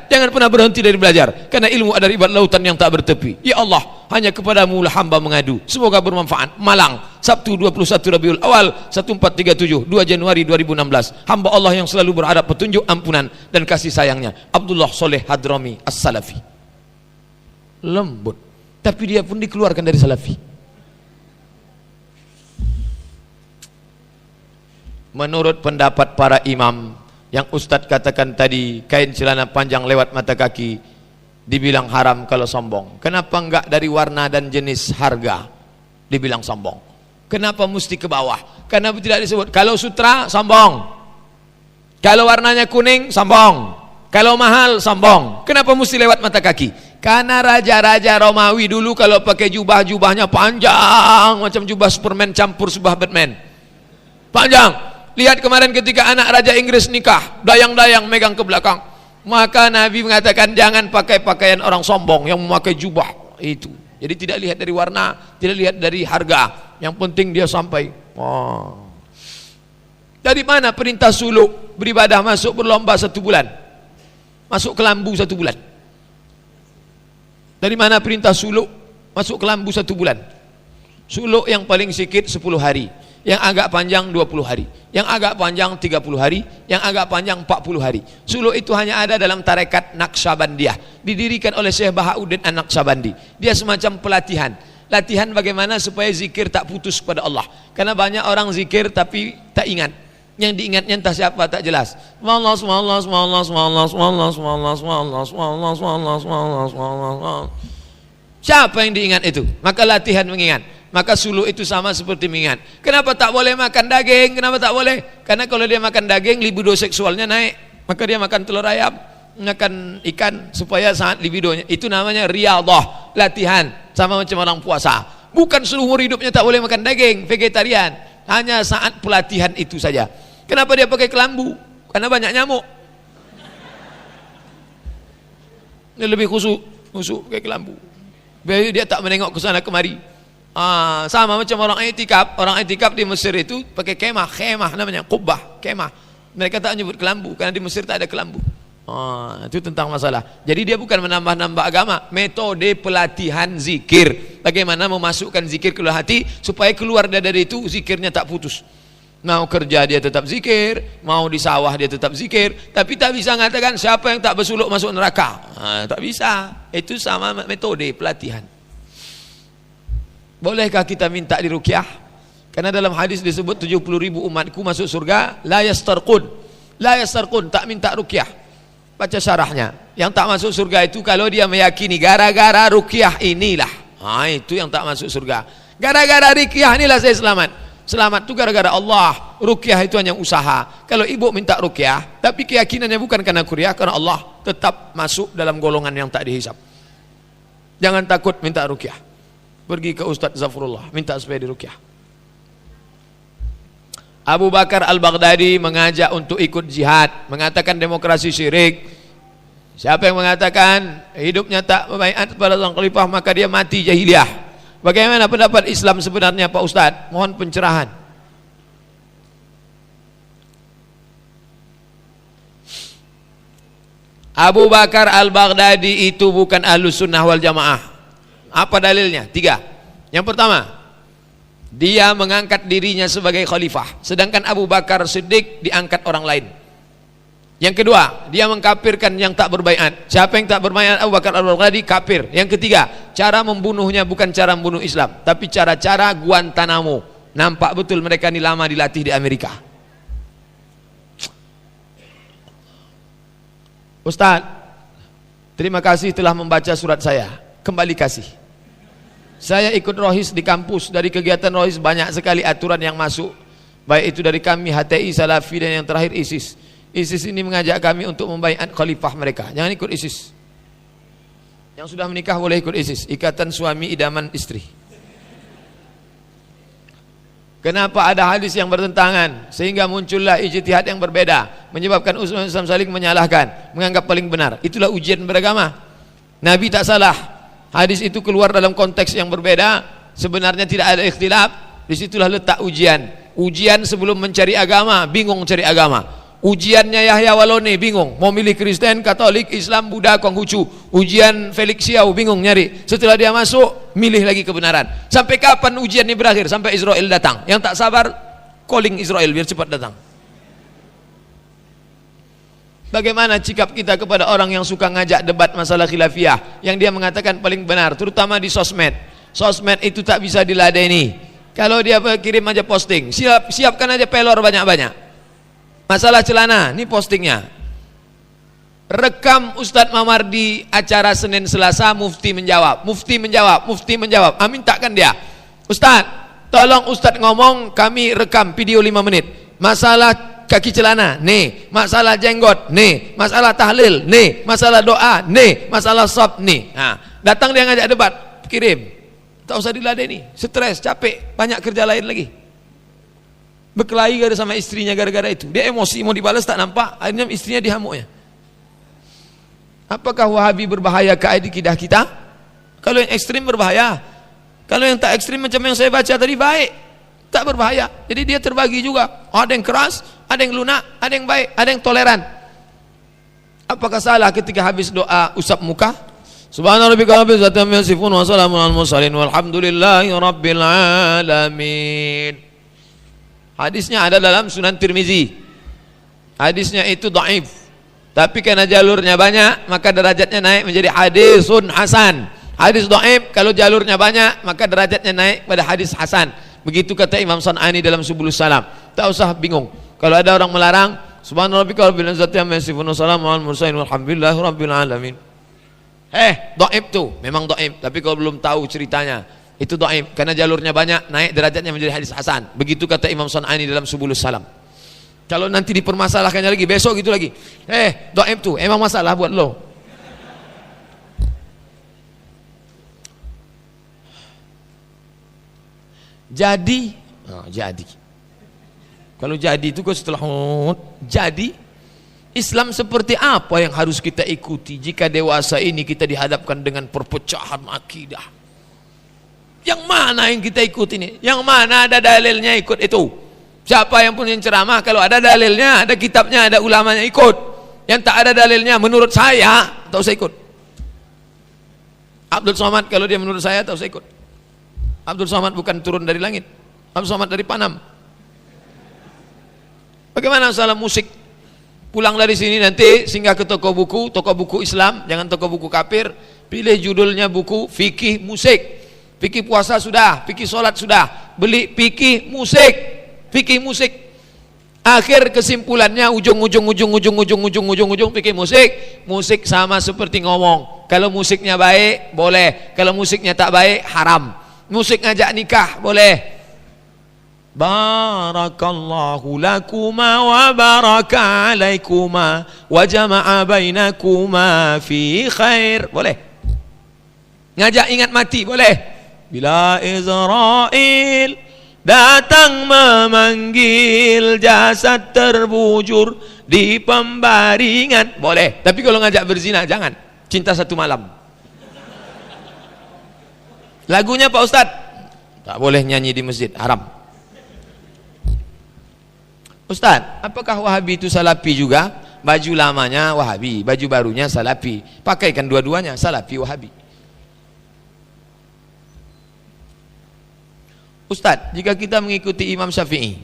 Jangan pernah berhenti dari belajar, karena ilmu adalah ibarat lautan yang tak bertepi. Ya Allah, hanya kepadamu lah hamba mengadu. Semoga bermanfaat. Malang, Sabtu 21 Rabiul Awal 1437, 2 Januari 2016. Hamba Allah yang selalu berharap petunjuk, ampunan dan kasih sayangnya, Abdullah Soleh Hadrami As-Salafi. Lembut, tapi dia pun dikeluarkan dari Salafi. Menurut pendapat para imam, Yang Ustadz katakan tadi, kain celana panjang lewat mata kaki dibilang haram kalau sombong. Kenapa enggak dari warna dan jenis harga dibilang sombong? Kenapa mesti ke bawah? Kenapa tidak disebut? Kalau sutra sombong, kalau warnanya kuning sombong, kalau mahal sombong. Kenapa mesti lewat mata kaki? Karena raja-raja Romawi dulu kalau pakai jubah-jubahnya panjang, macam jubah Superman campur jubah Batman, panjang. Lihat kemarin ketika anak Raja Inggris nikah, dayang-dayang megang ke belakang. Maka Nabi mengatakan jangan pakai pakaian orang sombong yang memakai jubah itu. Jadi tidak lihat dari warna, tidak lihat dari harga. Yang penting dia sampai. Oh. Dari mana perintah suluk beribadah masuk berlomba 1 bulan? Masuk kelambu 1 bulan. Dari mana perintah suluk masuk kelambu 1 bulan? Suluk yang paling sikit 10 hari. Yang agak panjang 20 hari, yang agak panjang 30 hari, yang agak panjang 40 hari. Suluk itu hanya ada dalam tarekat Naqsyabandiyah, didirikan oleh Syekh Bahauddin An-Naqsyabandi. Dia semacam pelatihan, latihan bagaimana supaya zikir tak putus kepada Allah. Karena banyak orang zikir tapi tak ingat. Yang diingatnya entah siapa tak jelas. Siapa yang diingat itu? Maka latihan mengingat. Maka suluk itu sama seperti mengingat. Kenapa tak boleh makan daging? Kenapa tak boleh? Karena kalau dia makan daging, libido seksualnya naik. Maka dia makan telur ayam, makan ikan supaya saat libidonya. Itu namanya riyadhah, latihan. Sama macam orang puasa. Bukan seluruh hidupnya tak boleh makan daging, vegetarian. Hanya saat pelatihan itu saja. Kenapa dia pakai kelambu? Karena banyak nyamuk. Dia lebih khusyuk pakai kelambu. Biar dia tak menengok ke sana kemari. Sama macam orang itikaf di Mesir itu pakai khemah namanya, qubbah, kemah. Mereka tak menyebut kelambu karena di Mesir tak ada kelambu. Itu tentang masalah. Jadi dia bukan menambah-nambah agama, metode pelatihan zikir. Bagaimana memasukkan zikir ke dalam hati supaya keluar dari itu zikirnya tak putus. Mau kerja dia tetap zikir, mau di sawah dia tetap zikir, tapi tak bisa mengatakan siapa yang tak bersuluk masuk neraka. Tak bisa. Itu sama metode pelatihan. Bolehkah kita minta diruqyah? Karena dalam hadis disebut 70.000 umatku masuk surga, la yastarqun, tak minta ruqyah. Baca syarahnya. Yang tak masuk surga itu kalau dia meyakini gara-gara ruqyah inilah. Itu yang tak masuk surga. Gara-gara ruqyah inilah saya selamat. Selamat itu gara-gara Allah. Ruqyah itu hanya usaha. Kalau ibu minta ruqyah, tapi keyakinannya bukan karena ruqyah, karena Allah, tetap masuk dalam golongan yang tak dihisab. Jangan takut minta ruqyah. Pergi ke Ustadz Zafrullah, minta supaya diruqyah. Abu Bakar Al-Baghdadi mengajak untuk ikut jihad, mengatakan demokrasi syirik. Siapa yang mengatakan hidupnya tak membaiat kepada sang khalifah maka dia mati jahiliyah. Bagaimana pendapat Islam sebenarnya Pak Ustadz? Mohon pencerahan. Abu Bakar Al-Baghdadi itu bukan Ahlus Sunnah wal Jamaah. Apa dalilnya? 3. Yang pertama, dia mengangkat dirinya sebagai khalifah, sedangkan Abu Bakar Siddiq diangkat orang lain. Yang kedua, dia mengkafirkan yang tak berbaiat. Siapa yang tak berbaiat Abu Bakar Al-Baghdadi kafir. Yang ketiga, cara membunuhnya bukan cara membunuh Islam, tapi cara-cara Guantanamo. Nampak betul mereka ini lama dilatih di Amerika. Ustaz, terima kasih telah membaca surat saya. Kembali kasih. Saya ikut rohis di kampus. Dari kegiatan rohis banyak sekali aturan yang masuk, baik itu dari kami HTI, Salafi, dan yang terakhir ISIS. ISIS ini mengajak kami untuk membaiat khalifah mereka. Jangan ikut ISIS. Yang sudah menikah boleh ikut ISIS, Ikatan Suami Idaman Istri. Kenapa ada hadis yang bertentangan sehingga muncullah ijtihad yang berbeda, menyebabkan umat Islam saling menyalahkan, menganggap paling benar. Itulah ujian beragama. Nabi tak salah. Hadis itu keluar dalam konteks yang berbeda, sebenarnya tidak ada ikhtilaf. Disitulah letak ujian. Ujian sebelum mencari agama, bingung cari agama. Ujiannya Yahya Waloni, bingung mau milih Kristen, Katolik, Islam, Buddha, Konghucu. Ujian Felix Xiao, bingung nyari. Setelah dia masuk, milih lagi kebenaran. Sampai kapan ujian ini berakhir? Sampai Israel datang. Yang tak sabar, calling Israel biar cepat datang. Bagaimana sikap kita kepada orang yang suka ngajak debat masalah khilafiyah, yang dia mengatakan paling benar, terutama di sosmed. Sosmed itu tak bisa diladeni. Kalau dia kirim aja posting, siapkan aja pelor banyak-banyak. Masalah celana, ini postingnya. Rekam Ustadz Mamar di acara Senin Selasa, Mufti menjawab. Mintakan dia, Ustadz, tolong Ustadz ngomong, kami rekam video 5 menit. Masalah kaki celana, nih. Masalah jenggot, nih. Masalah tahlil, nih. Masalah doa, nih. Masalah sab, nih. Nah, datang dia ngajak debat, kirim. Tak usah diladeni, stres, capek, banyak kerja lain lagi. Berkelahi sama istrinya gara-gara itu. Dia emosi, mau dibalas tak nampak, akhirnya istrinya dihamuknya. Apakah Wahabi berbahaya ke akidah kita? Kalau yang ekstrim berbahaya. Kalau yang tak ekstrim macam yang saya baca tadi baik, tak berbahaya. Jadi dia terbagi juga. Ada yang keras, ada yang lunak, ada yang baik, ada yang toleran. Apakah salah ketika habis doa usap muka? Subhanarabbika rabbil izzati amma yasifun wa salamun alal mursalin walhamdulillahi rabbil alamin. Hadisnya ada dalam Sunan Tirmizi. Hadisnya itu dhaif. Tapi karena jalurnya banyak, maka derajatnya naik menjadi hadisun hasan. Hadis dhaif kalau jalurnya banyak, maka derajatnya naik pada hadis hasan. Begitu kata Imam San'ani dalam Subulus Salam. Tak usah bingung. Kalau ada orang melarang, subhanarabbika rabbil izzati amma yasifun wa salamun alal mursalin walhamdulillahi rabbil alamin. Dhaif tuh, memang dhaif. Tapi kalau belum tahu ceritanya, itu dhaif karena jalurnya banyak, naik derajatnya menjadi hadis hasan. Begitu kata Imam San'ani dalam Subulus Salam. Kalau nanti dipermasalahkannya lagi, besok gitu lagi, dhaif tuh emang masalah buat lo. Jadi kalau jadi itu kok setelah jadi Islam seperti apa yang harus kita ikuti jika dewasa ini kita dihadapkan dengan perpecahan akidah? Yang mana yang kita ikuti ini? Yang mana ada dalilnya ikut itu? Siapa yang punya ceramah, kalau ada dalilnya, ada kitabnya, ada ulamanya, ikut. Yang tak ada dalilnya, menurut saya, tak usah ikut. Abdul Somad kalau dia menurut saya, tak usah ikut. Abdul Somad bukan turun dari langit, Abdul Somad dari Panam. Bagaimana masalah musik? Pulang dari sini nanti singgah ke toko buku Islam, jangan toko buku kafir. Pilih judulnya buku fikih musik. Fikih puasa sudah, fikih sholat sudah, beli fikih musik. Akhir kesimpulannya ujung fikih musik sama seperti ngomong. Kalau musiknya baik boleh, kalau musiknya tak baik haram. Musik ngajak nikah boleh. Barakallahu lakuma wa baraka alaikuma wa jama'a bainakuma fi khair, boleh. Ngajak ingat mati boleh. Bila Israel datang memanggil, jasad terbujur di pembaringan, boleh. Tapi kalau ngajak berzina jangan. Cinta Satu Malam lagunya Pak Ustadz, tak boleh nyanyi di masjid, haram. Ustadz, apakah Wahabi itu Salafi juga? Baju lamanya Wahabi, baju barunya Salafi. Pakaikan dua-duanya, Salafi Wahabi. Ustadz, jika kita mengikuti Imam Syafi'i,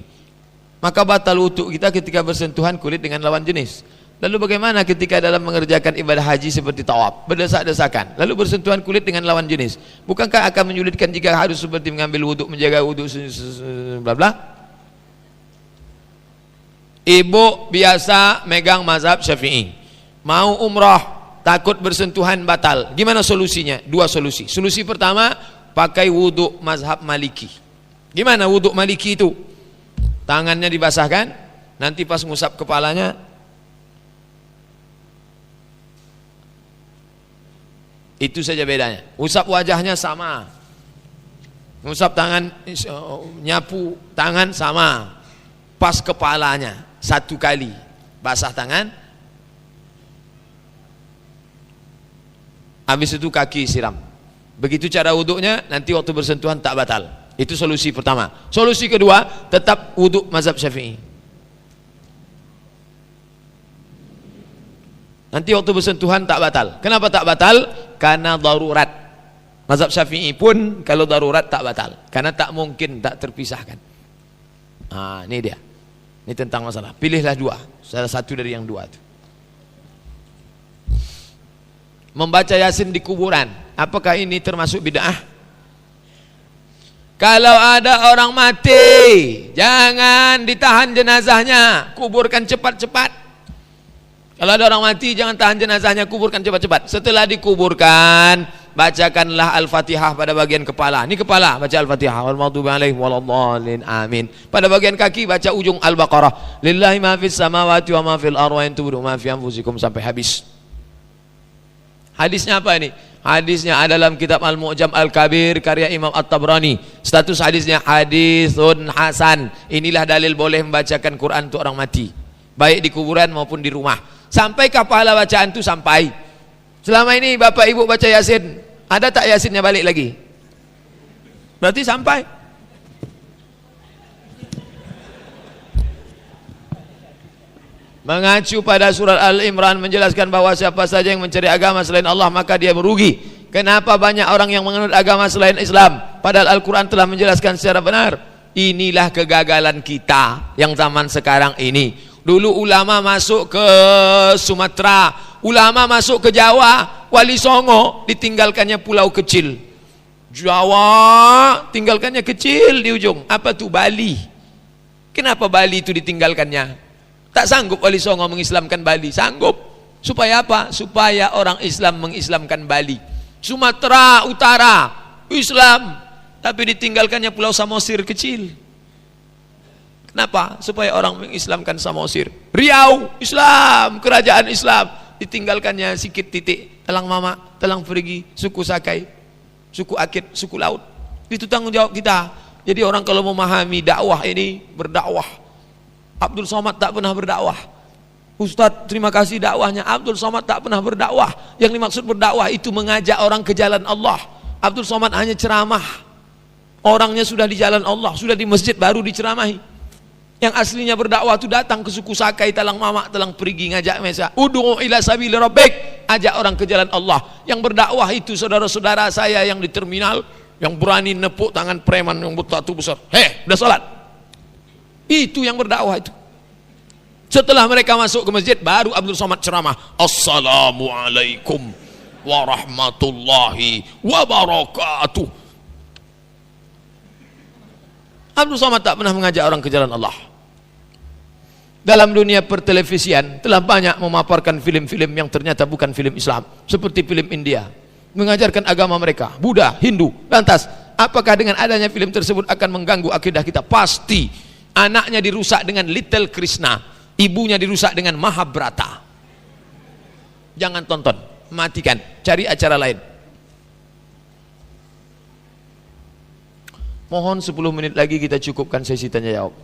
maka batal wudu kita ketika bersentuhan kulit dengan lawan jenis. Lalu bagaimana ketika dalam mengerjakan ibadah haji seperti tawaf, berdesak-desakan, lalu bersentuhan kulit dengan lawan jenis? Bukankah akan menyulitkan jika harus seperti mengambil wudu, menjaga wudu, bla bla? Ibu biasa megang mazhab Syafi'i, mau umrah takut bersentuhan batal. Gimana solusinya? Dua solusi. Solusi pertama, pakai wudu mazhab Maliki. Gimana wudu Maliki itu? Tangannya dibasahkan, nanti pas ngusap kepalanya itu saja bedanya. Usap wajahnya sama, ngusap tangan, nyapu tangan sama, pas kepalanya satu kali basah tangan, habis itu kaki siram. Begitu cara wuduknya, nanti waktu bersentuhan tak batal. Itu solusi pertama. Solusi kedua, tetap wuduk mazhab Syafi'i. Nanti waktu bersentuhan tak batal. Kenapa tak batal? Karena darurat. Mazhab Syafi'i pun kalau darurat tak batal, karena tak mungkin tak terpisahkan. Ini dia. Ini tentang masalah. Pilihlah dua, salah satu dari yang dua itu. Membaca Yasin di kuburan, apakah ini termasuk bid'ah? Kalau ada orang mati, jangan ditahan jenazahnya, kuburkan cepat-cepat. Kalau ada orang mati, jangan tahan jenazahnya, kuburkan cepat-cepat. Setelah dikuburkan, bacakanlah Al-Fatihah pada bagian kepala. Ini kepala, baca Al-Fatihah. Wal maghdubi alaihim waladhdallin. Amin. Pada bagian kaki, baca ujung Al-Baqarah. Lillahi ma fis samawati wa ma fil ardi wa in tubdu ma fi anfusikum sampai habis. Hadisnya apa ini? Hadisnya ada dalam kitab Al-Mu'jam Al-Kabir karya Imam At-Tabrani. Status hadisnya hadisun hasan. Inilah dalil boleh membacakan Quran untuk orang mati, baik di kuburan maupun di rumah. Sampaikah pahala bacaan itu? Sampai. Selama ini bapak ibu baca Yasin, ada tak Yasinnya balik lagi? Berarti sampai. Mengacu pada surat Al-Imran menjelaskan bahwa siapa saja yang mencari agama selain Allah maka dia merugi. Kenapa banyak orang yang menganut agama selain Islam padahal Al-Quran telah menjelaskan secara benar? Inilah kegagalan kita yang zaman sekarang ini. Dulu ulama masuk ke Sumatera, ulama masuk ke Jawa, Wali Songo ditinggalkannya pulau kecil. Jawa tinggalkannya kecil di ujung. Apa tuh? Bali. Kenapa Bali itu ditinggalkannya? Tak sanggup Wali Songo mengislamkan Bali. Sanggup. Supaya apa? Supaya orang Islam mengislamkan Bali. Sumatera Utara Islam, tapi ditinggalkannya Pulau Samosir kecil. Kenapa? Supaya orang mengislamkan Samosir. Riau Islam, kerajaan Islam, ditinggalkannya sikit titik. Telang Mama, Telang Perigi, suku Sakai, suku Akit, suku Laut. Itu tanggung jawab kita. Jadi orang kalau memahami dakwah ini, berdakwah. Abdul Somad tak pernah berdakwah. Ustadz terima kasih dakwahnya. Abdul Somad tak pernah berdakwah. Yang dimaksud berdakwah itu mengajak orang ke jalan Allah. Abdul Somad hanya ceramah. Orangnya sudah di jalan Allah, sudah di masjid baru diceramahi. Yang aslinya berdakwah itu datang ke suku Sakai, Talang Mama, Talang Perigi, ngajak mesa. Ud'u ila sabili rabbik, ajak orang ke jalan Allah. Yang berdakwah itu saudara-saudara saya yang di terminal, yang berani nepuk tangan preman yang bertatu besar. Udah sholat. Itu yang berdakwah itu. Setelah mereka masuk ke masjid, baru Abdul Somad ceramah. Assalamualaikum warahmatullahi wabarakatuh. Abdul Somad tak pernah mengajak orang ke jalan Allah. Dalam dunia pertelevisian telah banyak memaparkan film-film yang ternyata bukan film Islam, seperti film India, mengajarkan agama mereka, Buddha, Hindu. Lantas, apakah dengan adanya film tersebut akan mengganggu akidah kita? Pasti. Anaknya dirusak dengan Little Krishna, ibunya dirusak dengan Mahabharata. Jangan tonton, matikan, cari acara lain. Mohon 10 menit lagi kita cukupkan sesi tanya jawab.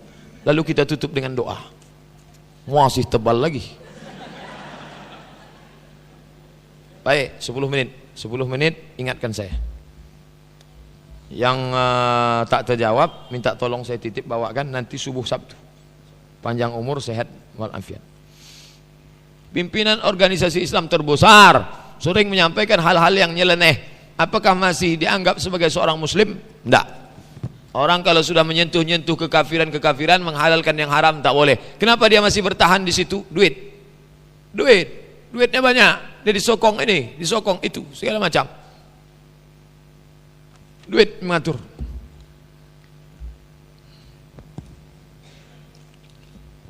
Lalu kita tutup dengan doa. Masih tebal lagi. Baik, 10 menit. 10 menit ingatkan saya. Yang tak terjawab minta tolong saya titip bawakan nanti subuh Sabtu. Panjang umur, sehat walafiat. Pimpinan organisasi Islam terbesar sering menyampaikan hal-hal yang nyeleneh. Apakah masih dianggap sebagai seorang muslim? Tidak. Orang kalau sudah menyentuh-nyentuh kekafiran-kekafiran, menghalalkan yang haram, tak boleh. Kenapa dia masih bertahan di situ? Duitnya banyak. Dia disokong ini, disokong itu, segala macam. Duit mengatur.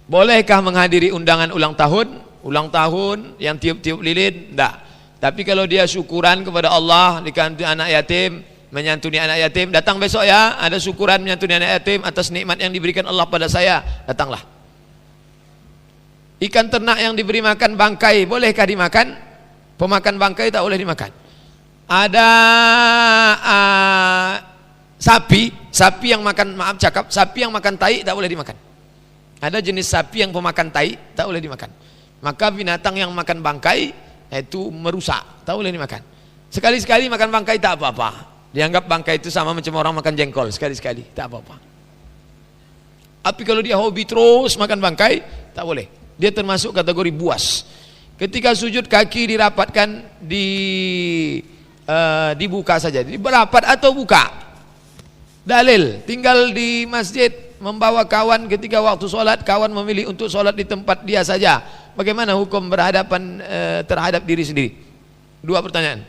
Bolehkah menghadiri undangan ulang tahun? Ulang tahun yang tiup-tiup lilin? Tidak. Tapi kalau dia syukuran kepada Allah, dikandung anak yatim, menyantuni anak yatim, datang besok ya, ada syukuran menyantuni anak yatim atas nikmat yang diberikan Allah pada saya, datanglah. Ikan ternak yang diberi makan bangkai, bolehkah dimakan? Pemakan bangkai tak boleh dimakan. Ada sapi yang makan, sapi yang makan tai tak boleh dimakan. Ada jenis sapi yang pemakan tai tak boleh dimakan. Maka binatang yang makan bangkai itu merusak, tak boleh dimakan. Sekali-sekali makan bangkai tak apa-apa. Dianggap bangkai itu sama macam orang makan jengkol, sekali-sekali tak apa-apa. Tapi kalau dia hobi terus makan bangkai, tak boleh. Dia termasuk kategori buas. Ketika sujud kaki dirapatkan, dibuka saja, berapat atau buka. Dalil, tinggal di masjid membawa kawan ketika waktu sholat, kawan memilih untuk sholat di tempat dia saja. Bagaimana hukum berhadapan terhadap diri sendiri? Dua pertanyaan.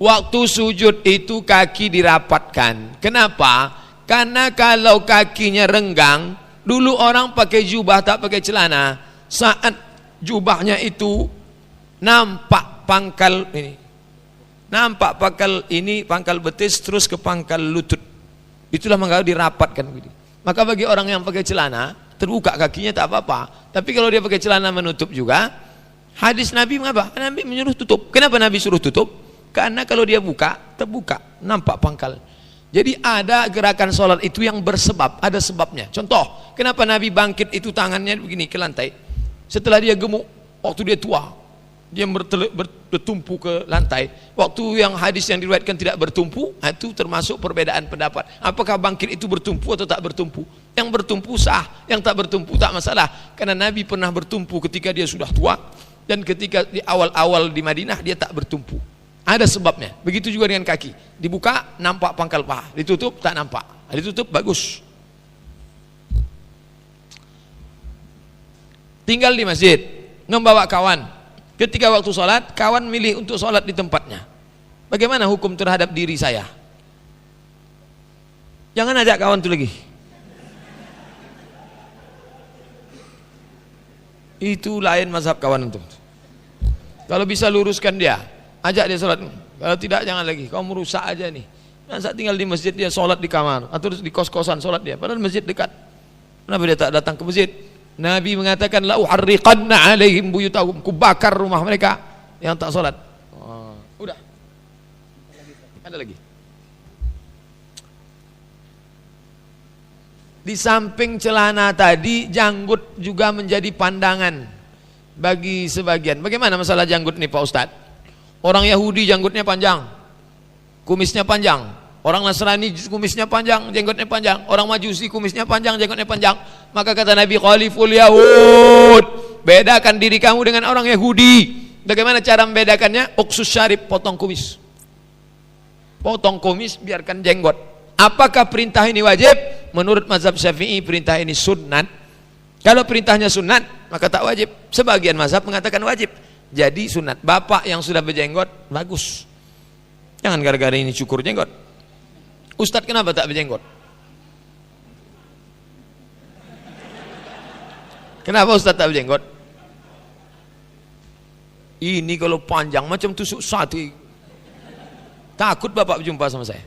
Waktu sujud itu kaki dirapatkan. Kenapa? Karena kalau kakinya renggang, dulu orang pakai jubah tak pakai celana, saat jubahnya itu nampak pangkal ini, nampak pangkal ini, pangkal betis terus ke pangkal lutut. Itulah maka dirapatkan. Maka bagi orang yang pakai celana, terbuka kakinya tak apa-apa. Tapi kalau dia pakai celana menutup juga, hadis Nabi mengapa? Nabi menyuruh tutup. Kenapa Nabi suruh tutup? Karena kalau dia buka, terbuka, nampak pangkal. Jadi ada gerakan sholat itu yang bersebab, ada sebabnya. Contoh, kenapa Nabi bangkit itu tangannya begini ke lantai? Setelah dia gemuk, waktu dia tua, dia bertumpu ke lantai. Waktu yang hadis yang diriwayatkan tidak bertumpu, itu termasuk perbedaan pendapat. Apakah bangkit itu bertumpu atau tak bertumpu? Yang bertumpu sah, yang tak bertumpu tak masalah. Karena Nabi pernah bertumpu ketika dia sudah tua, dan ketika di awal-awal di Madinah dia tak bertumpu. Ada sebabnya. Begitu juga dengan kaki. Dibuka nampak pangkal paha, ditutup tak nampak. Ditutup bagus. Tinggal di masjid, membawa kawan. Ketika waktu sholat, kawan milih untuk sholat di tempatnya. Bagaimana hukum terhadap diri saya? Jangan ajak kawan itu lagi. Itu lain mazhab kawan itu. Kalau bisa luruskan dia, ajak dia sholat. Kalau tidak jangan lagi. Kau merusak aja nih. Masa tinggal di masjid dia sholat di kamar atau di kos-kosan sholat dia. Padahal masjid dekat. Kenapa dia tak datang ke masjid? Nabi mengatakan la uharriqanna alaihim buyutahum, ku bakar rumah mereka yang tak sholat. Udah. Ada lagi. Di samping celana tadi, janggut juga menjadi pandangan bagi sebagian. Bagaimana masalah janggut nih Pak Ustadz? Orang Yahudi janggutnya panjang, kumisnya panjang. Orang Nasrani kumisnya panjang, jenggotnya panjang. Orang Majusi kumisnya panjang, jenggotnya panjang. Maka kata Nabi, khaliful Yahud, bedakan diri kamu dengan orang Yahudi. Bagaimana cara membedakannya? Uksus syarib, potong kumis. Potong kumis, biarkan jenggot. Apakah perintah ini wajib? Menurut mazhab Syafi'i perintah ini sunnat. Kalau perintahnya sunat, maka tak wajib. Sebagian mazhab mengatakan wajib. Jadi sunat. Bapak yang sudah berjenggot, bagus. Jangan gara-gara ini cukur jenggot. Ustadz kenapa tak berjenggot? Kenapa Ustadz tak berjenggot? Ini kalau panjang macam tusuk sate. Takut bapak berjumpa sama saya.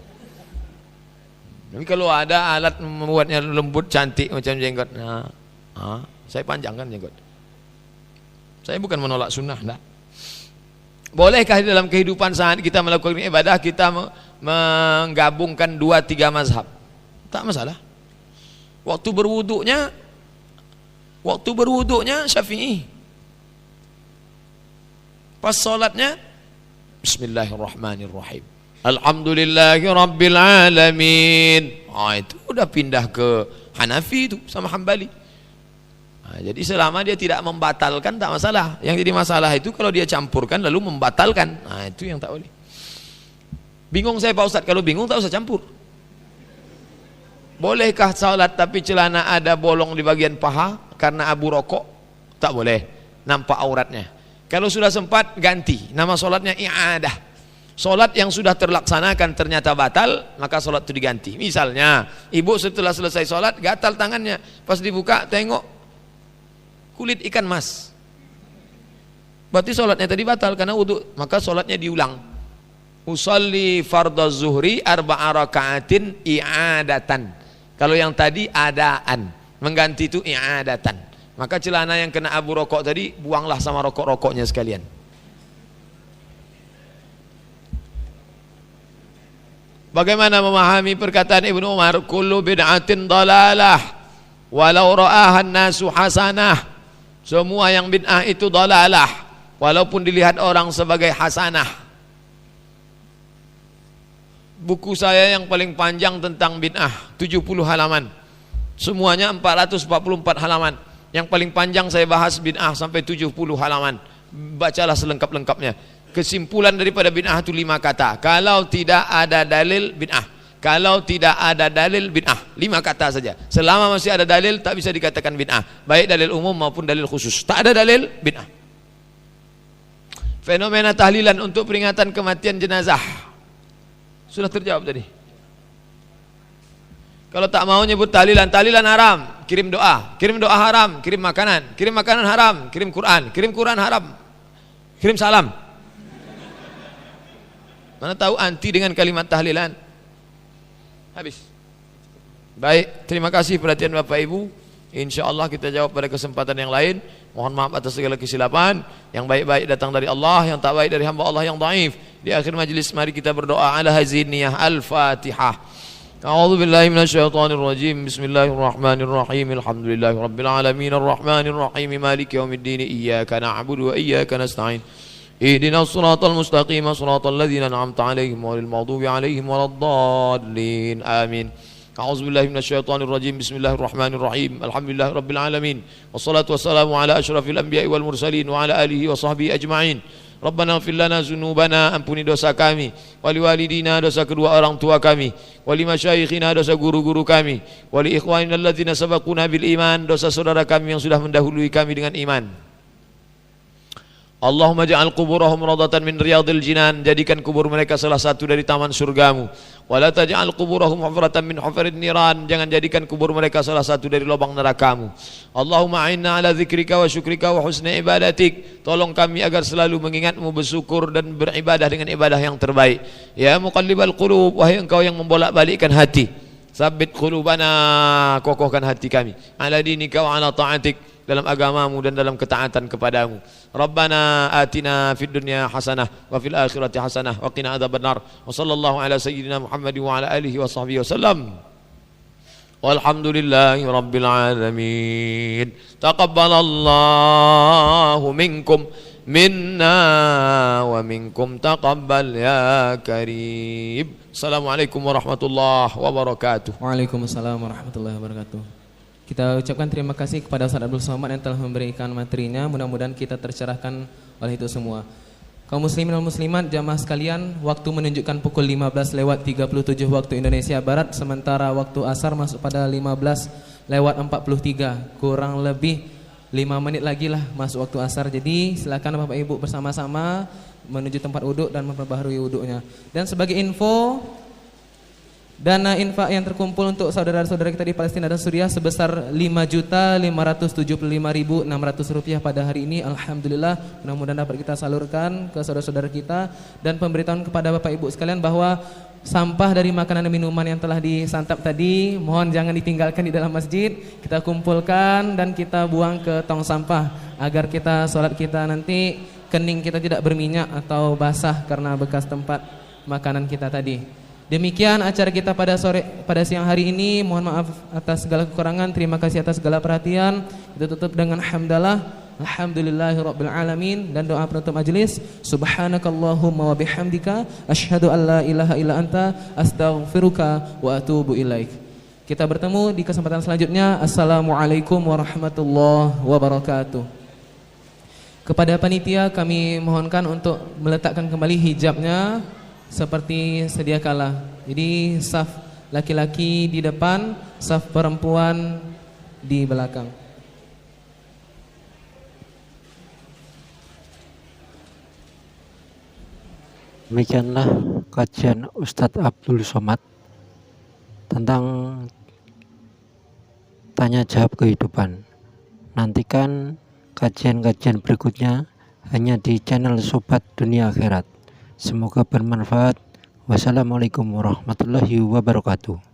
Tapi kalau ada alat membuatnya lembut cantik macam jenggot, saya panjangkan jenggot. Saya bukan menolak sunnah, enggak. Bolehkah dalam kehidupan saat kita melakukan ibadah kita menggabungkan 2-3 mazhab? Tak masalah. Waktu berwuduknya Syafi'i. Pas salatnya Bismillahirrahmanirrahim. Alhamdulillahi Rabbil Alamin. Itu udah pindah ke Hanafi itu sama Hambali. Jadi selama dia tidak membatalkan tak masalah. Yang jadi masalah itu kalau dia campurkan lalu membatalkan. Itu yang tak boleh. Bingung saya Pak Ustadz, kalau bingung tak usah campur. Bolehkah salat tapi celana ada bolong di bagian paha karena abu rokok? Tak boleh, nampak auratnya. Kalau sudah sempat ganti, nama salatnya i'adah. Solat yang sudah terlaksanakan ternyata batal, maka solat itu diganti. Misalnya, ibu setelah selesai solat gatal tangannya, pas dibuka tengok kulit ikan mas. Berarti solatnya tadi batal karena wudu, maka solatnya diulang. Usolli fardhu zuhri 4 raka'atin i'adatan. Kalau yang tadi adaan, mengganti itu i'adatan. Maka celana yang kena abu rokok tadi buanglah sama rokok-rokoknya sekalian. Bagaimana memahami perkataan Ibnu Umar, kullu bid'atin dalalah walau ra'aha an-nasu hasanah. Semua yang bid'ah itu dalalah walaupun dilihat orang sebagai hasanah. Buku saya yang paling panjang tentang bid'ah 70 halaman. Semuanya 444 halaman. Yang paling panjang saya bahas bid'ah sampai 70 halaman. Bacalah selengkap-lengkapnya. Kesimpulan daripada bid'ah itu 5 kata. Kalau tidak ada dalil bid'ah. Kalau tidak ada dalil bid'ah. 5 kata saja. Selama masih ada dalil tak bisa dikatakan bid'ah. Baik dalil umum maupun dalil khusus. Tak ada dalil bid'ah. Fenomena tahlilan untuk peringatan kematian jenazah. Sudah terjawab tadi. Kalau tak mau nyebut tahlilan, tahlilan haram, kirim doa haram, kirim makanan haram, kirim Quran haram, kirim salam. Mana tahu anti dengan kalimat tahlilan. Habis. Baik, terima kasih perhatian Bapak Ibu. InsyaAllah kita jawab pada kesempatan yang lain. Mohon maaf atas segala kesilapan. Yang baik-baik datang dari Allah, yang tak baik dari hamba Allah yang dhaif. Di akhir majlis mari kita berdoa ala hazin niyah. Al-Fatihah. A'udzu billahi minasyaitonir rajim. Bismillahirrahmanirrahim. Alhamdulillahi rabbil alamin arrahmanir rahim maliki yaumiddin. Iyyaka na'budu wa iyyaka nasta'in. Ihdinas siratal mustaqim siratal ladzina an'amta 'alaihim ghairil maghdubi 'alaihim waladdallin. Amin. A'udzu billahi minasyaitonir rajim. Bismillahirrahmanirrahim. Alhamdulillahi rabbil alamin. Wassalatu wassalamu ala asyrafil anbiya'i wal mursalin wa ala alihi wa sahbihi ajma'in. Rabbana ighfir lana dzunubana, ampuni dosa kami, wali walidina, dosa kedua orang tua kami, wali masyayikhina, dosa guru-guru kami, wali ikhwanina alladzina sabaquna bil iman, dosa saudara kami yang sudah mendahului kami dengan iman. Allahumma ja'al kuburahum radatan min riyadil jinan, jadikan kubur mereka salah satu dari taman surgamu. Wala taj'al kuburahum hufratan min hufarid niran, jangan jadikan kubur mereka salah satu dari lubang nerakamu. Allahumma a'inna ala dzikrika wa syukrika wa husni ibadatik, tolong kami agar selalu mengingatmu, bersyukur dan beribadah dengan ibadah yang terbaik. Ya muqallibal qulub, wahai engkau yang membolak-balikkan hati, sabbit qulubana, kokohkan hati kami, ala dinika wa ala ta'atik, dalam agamamu dan dalam ketaatan kepadamu. Rabbana atina fid dunya hasanah wa fil akhirati hasanah wa qina adzabannar. Wa sallallahu ala sayyidina Muhammadin wa ala alihi wa sahbihi wasallam. Walhamdulillahi rabbil alamin. Taqabbalallahu minkum minna wa minkum taqabbal ya karim. Assalamualaikum warahmatullahi wabarakatuh. Waalaikumsalam warahmatullahi wabarakatuh. Kita ucapkan terima kasih kepada Ustaz Abdul Somad yang telah memberikan materinya. Mudah-mudahan kita tercerahkan oleh itu semua. Kaum muslimin dan muslimat, jamaah sekalian, waktu menunjukkan pukul 15:37 waktu Indonesia Barat, sementara waktu asar masuk pada 15:43. Kurang lebih 5 menit lagi lah masuk waktu asar. Jadi silakan Bapak Ibu bersama-sama menuju tempat wuduk dan memperbaharui wuduknya. Dan sebagai info, dana infak yang terkumpul untuk saudara-saudara kita di Palestina dan Suriah sebesar Rp5.575.600 pada hari ini. Alhamdulillah, mudah-mudahan dapat kita salurkan ke saudara-saudara kita. Dan pemberitahuan kepada Bapak Ibu sekalian bahwa sampah dari makanan dan minuman yang telah disantap tadi mohon jangan ditinggalkan di dalam masjid. Kita kumpulkan dan kita buang ke tong sampah agar kita sholat kita nanti kening kita tidak berminyak atau basah karena bekas tempat makanan kita tadi. Demikian acara kita pada siang hari ini. Mohon maaf atas segala kekurangan. Terima kasih atas segala perhatian. Kita tutup dengan hamdalah, alhamdulillahirabbil alamin, dan doa penutup majelis. Subhanakallahumma wa bihamdika asyhadu an la ilaha illa anta astaghfiruka wa atubu ilaik. Kita bertemu di kesempatan selanjutnya. Assalamualaikum warahmatullahi wabarakatuh. Kepada panitia kami mohonkan untuk meletakkan kembali hijabnya seperti sedia kala. Jadi saf laki-laki di depan, saf perempuan di belakang. Demikianlah kajian Ustadz Abdul Somad tentang tanya jawab kehidupan. Nantikan kajian-kajian berikutnya hanya di channel Sobat Dunia Akhirat. Semoga bermanfaat. Wassalamualaikum warahmatullahi wabarakatuh.